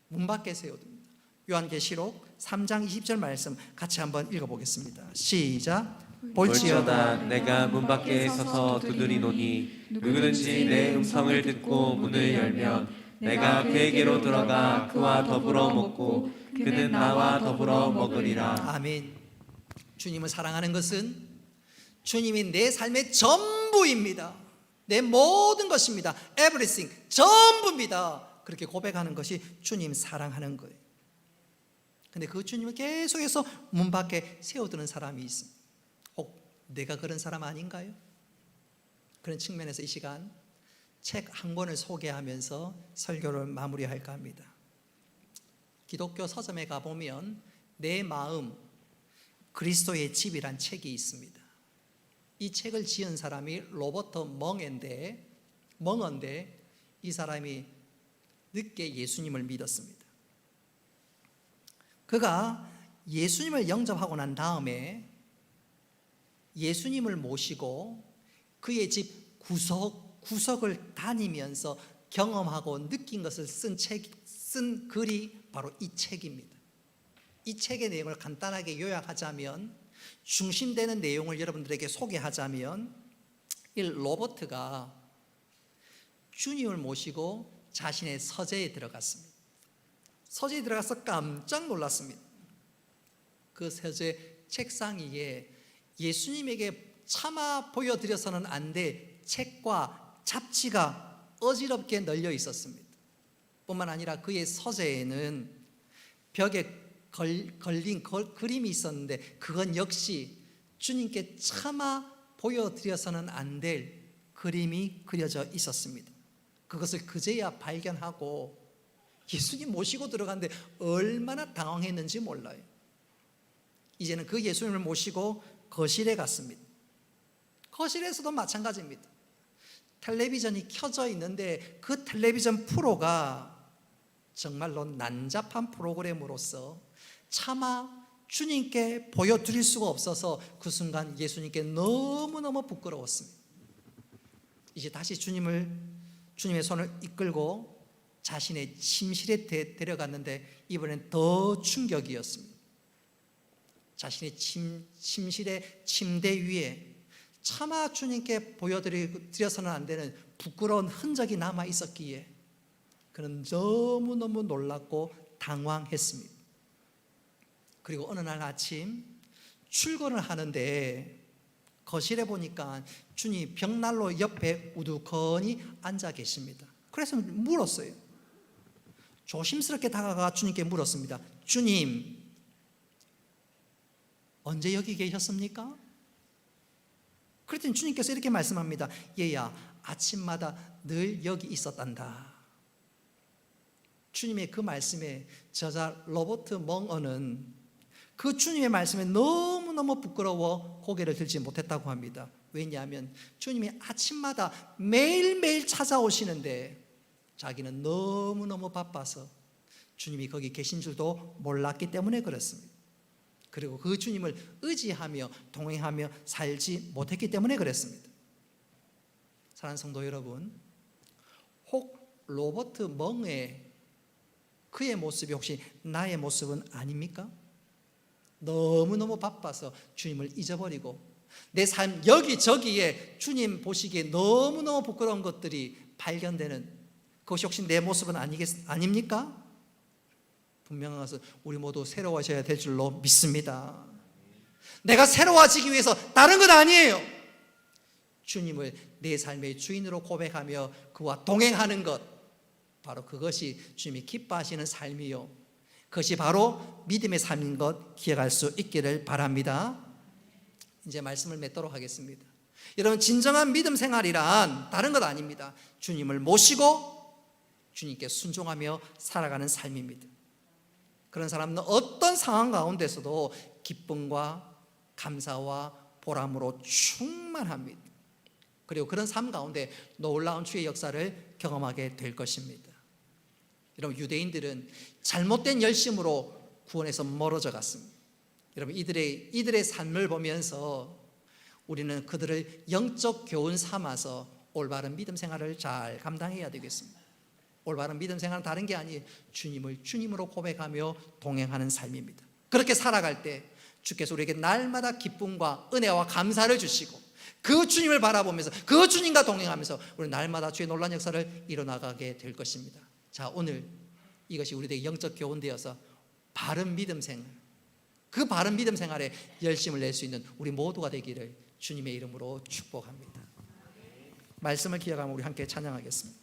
문 밖에 세워둡니다. 요한계시록 3장 20절 말씀 같이 한번 읽어보겠습니다. 시작. 볼지어다 내가 문 밖에 서서 두드리노니 누구든지 내 음성을 듣고 문을 열면 내가 그에게로 들어가 그와 더불어 먹고 그는 나와 더불어 먹으리라. 아멘. 주님을 사랑하는 것은 주님이 내 삶의 전부입니다. 내 모든 것입니다. Everything, 전부입니다. 그렇게 고백하는 것이 주님 사랑하는 거예요. 근데 그 주님을 계속해서 문 밖에 세워두는 사람이 있습니다. 혹 내가 그런 사람 아닌가요? 그런 측면에서 이 시간 책 한 권을 소개하면서 설교를 마무리할까 합니다. 기독교 서점에 가보면 내 마음 그리스도의 집이란 책이 있습니다. 이 책을 지은 사람이 로버트 멍어인데 이 사람이 늦게 예수님을 믿었습니다. 그가 예수님을 영접하고 난 다음에 예수님을 모시고 그의 집 구석구석을 다니면서 경험하고 느낀 것을 쓴 글이 바로 이 책입니다. 이 책의 내용을 간단하게 요약하자면, 중심되는 내용을 여러분들에게 소개하자면, 이 로버트가 주님을 모시고 자신의 서재에 들어갔습니다. 서재에 들어가서 깜짝 놀랐습니다. 그 서재 책상 위에 예수님에게 차마 보여드려서는 안 될 책과 잡지가 어지럽게 널려 있었습니다. 뿐만 아니라 그의 서재에는 벽에 걸린 그림이 있었는데 그건 역시 주님께 차마 보여드려서는 안 될 그림이 그려져 있었습니다. 그것을 그제야 발견하고 예수님 모시고 들어갔는데 얼마나 당황했는지 몰라요. 이제는 그 예수님을 모시고 거실에 갔습니다. 거실에서도 마찬가지입니다. 텔레비전이 켜져 있는데 그 텔레비전 프로가 정말로 난잡한 프로그램으로서 차마 주님께 보여드릴 수가 없어서 그 순간 예수님께 너무너무 부끄러웠습니다. 이제 다시 주님의 손을 이끌고 자신의 침실에 데려갔는데 이번엔 더 충격이었습니다. 자신의 침실의 침대 위에 차마 주님께 보여드려서는 안 되는 부끄러운 흔적이 남아 있었기에 그는 너무너무 놀랐고 당황했습니다. 그리고 어느 날 아침 출근을 하는데 거실에 보니까 주님이 벽난로 옆에 우두커니 앉아 계십니다. 그래서 물었어요. 조심스럽게 다가가 주님께 물었습니다. 주님, 언제 여기 계셨습니까? 그랬더니 주님께서 이렇게 말씀합니다. 얘야, 아침마다 늘 여기 있었단다. 주님의 그 말씀에 저자 로버트 멍어는 그 주님의 말씀에 너무너무 부끄러워 고개를 들지 못했다고 합니다. 왜냐하면 주님이 아침마다 매일매일 찾아오시는데 자기는 너무너무 바빠서 주님이 거기 계신 줄도 몰랐기 때문에 그렇습니다. 그리고 그 주님을 의지하며 동행하며 살지 못했기 때문에 그랬습니다. 사랑하는 성도 여러분, 혹 로버트 멍의 그의 모습이 혹시 나의 모습은 아닙니까? 너무너무 바빠서 주님을 잊어버리고 내 삶 여기저기에 주님 보시기에 너무너무 부끄러운 것들이 발견되는 그것이 혹시 내 모습은 아닙니까? 분명한 것은 우리 모두 새로워져야 될 줄로 믿습니다. 내가 새로워지기 위해서 다른 건 아니에요. 주님을 내 삶의 주인으로 고백하며 그와 동행하는 것, 바로 그것이 주님이 기뻐하시는 삶이요, 그것이 바로 믿음의 삶인 것 기억할 수 있기를 바랍니다. 이제 말씀을 맺도록 하겠습니다. 여러분, 진정한 믿음 생활이란 다른 것 아닙니다. 주님을 모시고 주님께 순종하며 살아가는 삶입니다. 그런 사람은 어떤 상황 가운데서도 기쁨과 감사와 보람으로 충만합니다. 그리고 그런 삶 가운데 놀라운 주의 역사를 경험하게 될 것입니다. 여러분, 유대인들은 잘못된 열심으로 구원에서 멀어져 갔습니다. 여러분, 이들의 삶을 보면서 우리는 그들을 영적 교훈 삼아서 올바른 믿음 생활을 잘 감당해야 되겠습니다. 올바른 믿음 생활은 다른 게 아니에요. 주님을 주님으로 고백하며 동행하는 삶입니다. 그렇게 살아갈 때 주께서 우리에게 날마다 기쁨과 은혜와 감사를 주시고 그 주님을 바라보면서 그 주님과 동행하면서 우리는 날마다 주의 놀라운 역사를 이뤄나가게 될 것입니다. 자, 오늘 이것이 우리에게 영적 교훈되어서 바른 믿음 생활, 그 바른 믿음 생활에 열심을 낼 수 있는 우리 모두가 되기를 주님의 이름으로 축복합니다. 말씀을 기억하며 우리 함께 찬양하겠습니다.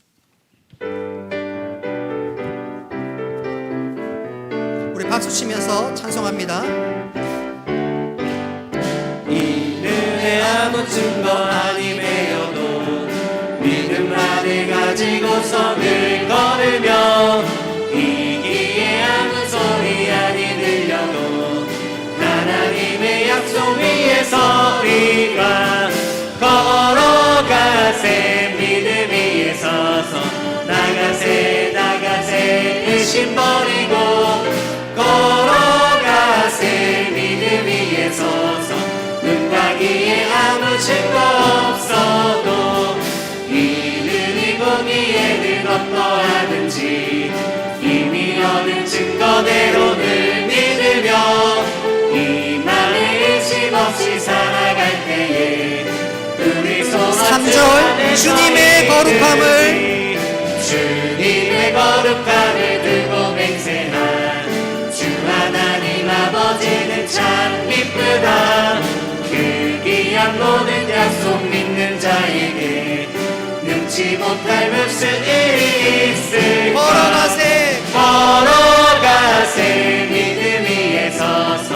우리 박수 치면서 찬송합니다. 이 은혜 아무 증거 아님에여도 믿음만을 가지고서 늘 걸으며 이기에 아무 소리 아니 들려도 하나님의 약속 위에서 우리가 걸어가세. 믿음 위에 서서 나가세 의심 버리고 걸어가세. 믿음 위에 서서 눈과 귀에 아무 증거 없어도 이들이 거기에 늘 어떠하든지 이미 얻은 증거대로 늘 믿으며 이 맘에 의심 없이 살아갈 때에 우리 소망 3절 주님의 거룩함을 주님의 거룩함을 두고 맹세한 주 하나님 아버지는 참 기쁘다. 그 귀한 모든 약속 믿는 자에게 능치 못할 무슨 일이 있을까. 걸어가세 믿음 위에 서서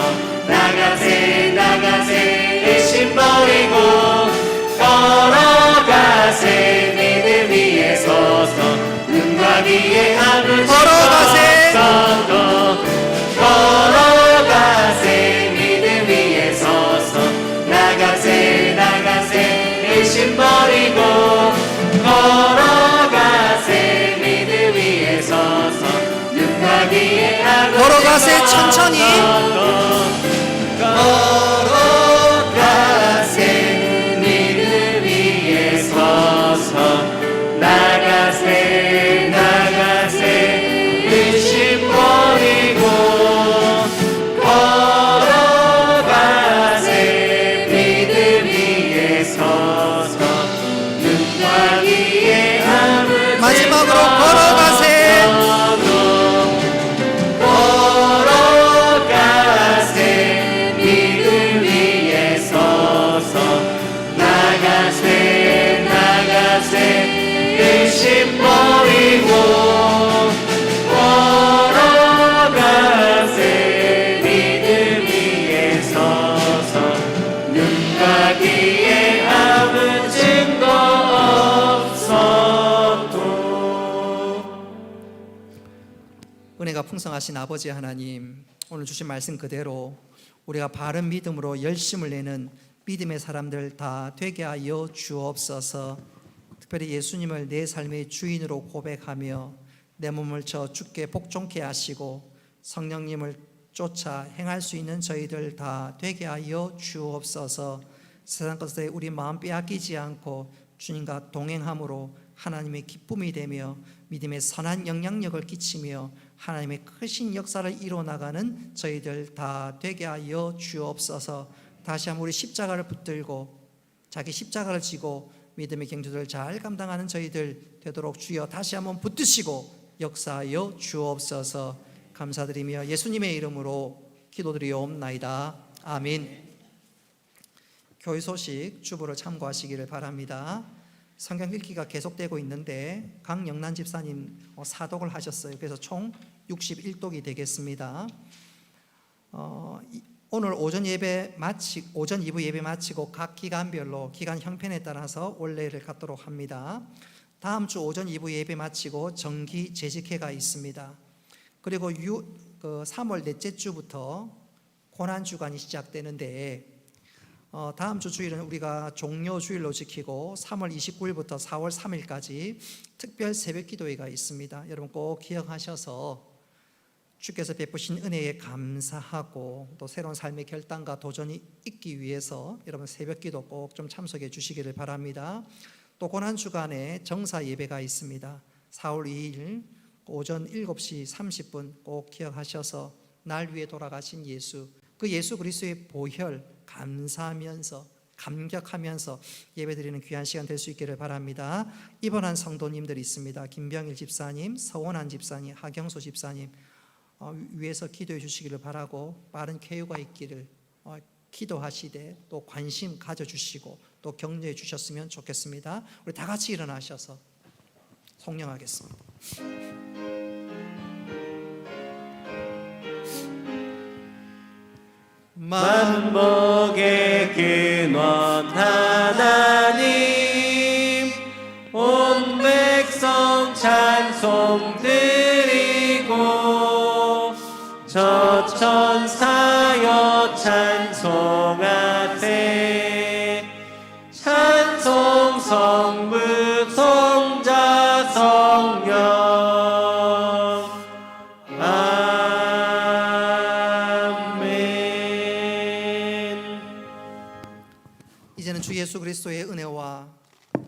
나가세 의심 버리고 걸어가세 믿음 위에 서서 눈과 귀에 아무 짓 없어도 걸어가세 믿음 위에 서서 나가세 의심 버리고 걸어가세 믿음 위에 서서 눈과 귀에 아무 짓 걸어가세 천천히 걸어가세 믿음 위에 서서 나가세 의심 버리고 걸어가세 믿음 위에 서서 눈과 귀에 아무 마지막으로 걸어가세 걸어가세 믿음 위에 서서 나가세 의심 버리고 걸어가세 믿음 위에 서서 눈과 귀에 아무 증거 없어도. 은혜가 풍성하신 아버지 하나님, 오늘 주신 말씀 그대로 우리가 바른 믿음으로 열심을 내는 믿음의 사람들 다 되게 하여 주옵소서. 특별히 예수님을 내 삶의 주인으로 고백하며 내 몸을 저 주께 복종케 하시고 성령님을 쫓아 행할 수 있는 저희들 다 되게 하여 주옵소서. 세상 것에 우리 마음 빼앗기지 않고 주님과 동행함으로 하나님의 기쁨이 되며 믿음의 선한 영향력을 끼치며 하나님의 크신 역사를 이뤄나가는 저희들 다 되게 하여 주옵소서. 다시 한번 우리 십자가를 붙들고 자기 십자가를 지고 믿음의 경주들을 잘 감당하는 저희들 되도록 주여 다시 한번 붙드시고 역사하여 주옵소서. 감사드리며 예수님의 이름으로 기도드리옵나이다. 아멘. 교회 소식 주보를 참고하시기를 바랍니다. 성경 읽기가 계속되고 있는데 강영란 집사님 사독을 하셨어요. 그래서 총 61독이 되겠습니다. 오늘 오전 2부 예배 마치고 각 기간별로 기간 형편에 따라서 원래를 갖도록 합니다. 다음 주 오전 2부 예배 마치고 정기 재직회가 있습니다. 그리고 3월 넷째 주부터 고난주간이 시작되는데 다음 주 주일은 우리가 종료 주일로 지키고 3월 29일부터 4월 3일까지 특별 새벽 기도회가 있습니다. 여러분 꼭 기억하셔서 주께서 베푸신 은혜에 감사하고 또 새로운 삶의 결단과 도전이 있기 위해서 여러분 새벽 기도 꼭 좀 참석해 주시기를 바랍니다. 또 고난주간에 정사 예배가 있습니다. 4월 2일 오전 7시 30분 꼭 기억하셔서 날 위해 돌아가신 예수, 그 예수 그리스도의 보혈 감사하면서 감격하면서 예배드리는 귀한 시간 될 수 있기를 바랍니다. 입원한 성도님들이 있습니다. 김병일 집사님, 서원한 집사님, 하경수 집사님 위에서 기도해 주시기를 바라고 빠른 쾌유가 있기를 기도하시되 또 관심 가져주시고 또 격려해 주셨으면 좋겠습니다. 우리 다 같이 일어나셔서 송영하겠습니다. 만복의 근원 하나님 온 백성 찬송 드리고 저 천사여 찬송하세 찬송 성부 성자 성령 이제는 주 예수 그리스도의 은혜와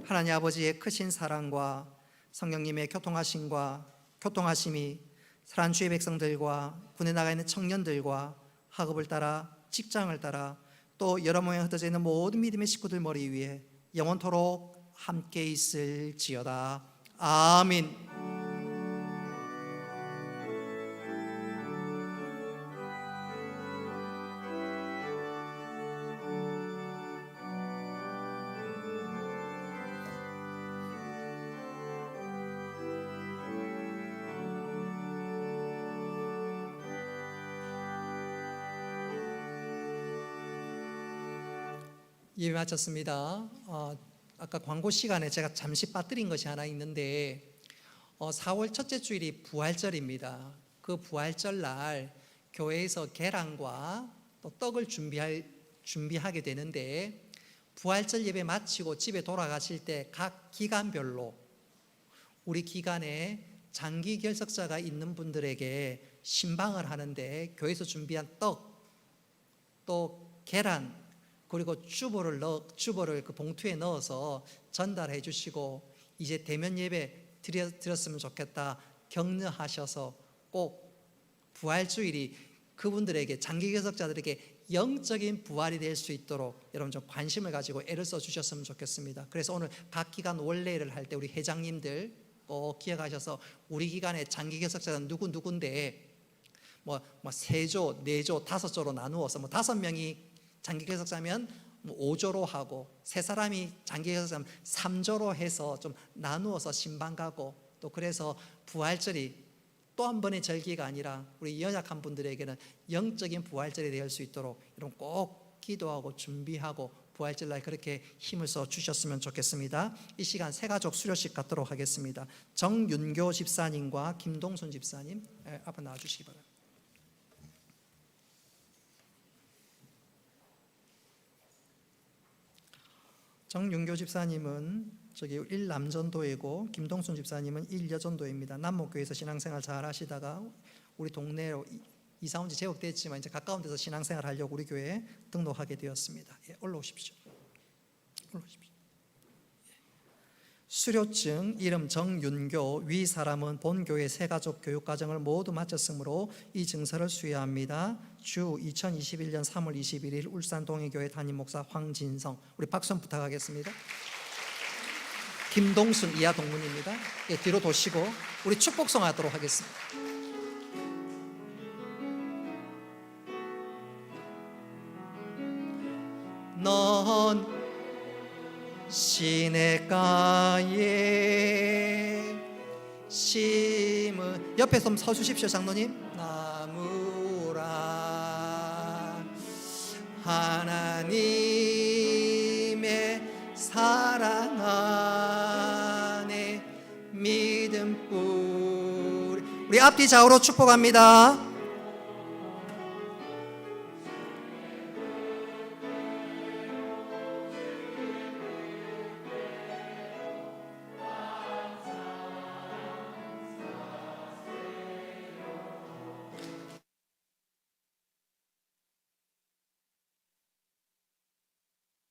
하나님 아버지의 크신 사랑과 성령님의 교통하심이 사랑하는 주의 백성들과 군에 나가 있는 청년들과 학업을 따라 직장을 따라 또 여러 모양에 흩어져 있는 모든 믿음의 식구들 머리 위에 영원토록 함께 있을지어다. 아멘. 예배 마쳤습니다. 아까 광고 시간에 제가 잠시 빠뜨린 것이 하나 있는데 4월 첫째 주일이 부활절입니다. 그 부활절 날 교회에서 계란과 또 떡을 준비하게 되는데 부활절 예배 마치고 집에 돌아가실 때 각 기간별로 우리 기간에 장기 결석자가 있는 분들에게 신방을 하는데 교회에서 준비한 떡, 또 계란, 그리고 주보를 그 봉투에 넣어서 전달해 주시고 이제 대면 예배 드렸으면 좋겠다 격려하셔서 꼭 부활주일이 그분들에게 장기 결석자들에게 영적인 부활이 될 수 있도록 여러분 좀 관심을 가지고 애를 써 주셨으면 좋겠습니다. 그래서 오늘 각 기간 원례를 할 때 우리 회장님들 꼭 기억하셔서 우리 기간에 장기 결석자는 누군데 뭐 3조, 4조, 5조로 나누어서 5명이 장기 결석자면 5조로 하고 3사람이 장기 결석자면 3조로 해서 좀 나누어서 신방 가고 또 그래서 부활절이 또 한 번의 절기가 아니라 우리 연약한 분들에게는 영적인 부활절이 될 수 있도록 여러분 꼭 기도하고 준비하고 부활절 날 그렇게 힘을 써 주셨으면 좋겠습니다. 이 시간 새가족 수료식 갖도록 하겠습니다. 정윤교 집사님과 김동순 집사님 앞에 나와 주시기 바랍니다. 정윤교 집사님은 저기 1남전도이고 김동순 집사님은 1여전도입니다. 남목교에서 신앙생활 잘 하시다가 우리 동네로 이사 온 지 제격됐지만 이제 가까운 데서 신앙생활 하려고 우리 교회에 등록하게 되었습니다. 예, 올라오십시오. 올라오십시오. 수료증 이름 정윤교, 위 사람은 본교회 새가족 교육과정을 모두 마쳤으므로 이 증서를 수여합니다. 주 2021년 3월 21일 울산 동해교회 담임목사 황진성. 우리 박수 부탁하겠습니다. 김동순 이하 동문입니다. 예, 뒤로 도시고 우리 축복성 하도록 하겠습니다. 넌 시냇가에 심은 옆에 좀 서주십시오. 장로님. 나무라 하나님의 사랑 안에 믿음 뿌리. 우리 앞뒤 좌우로 축복합니다.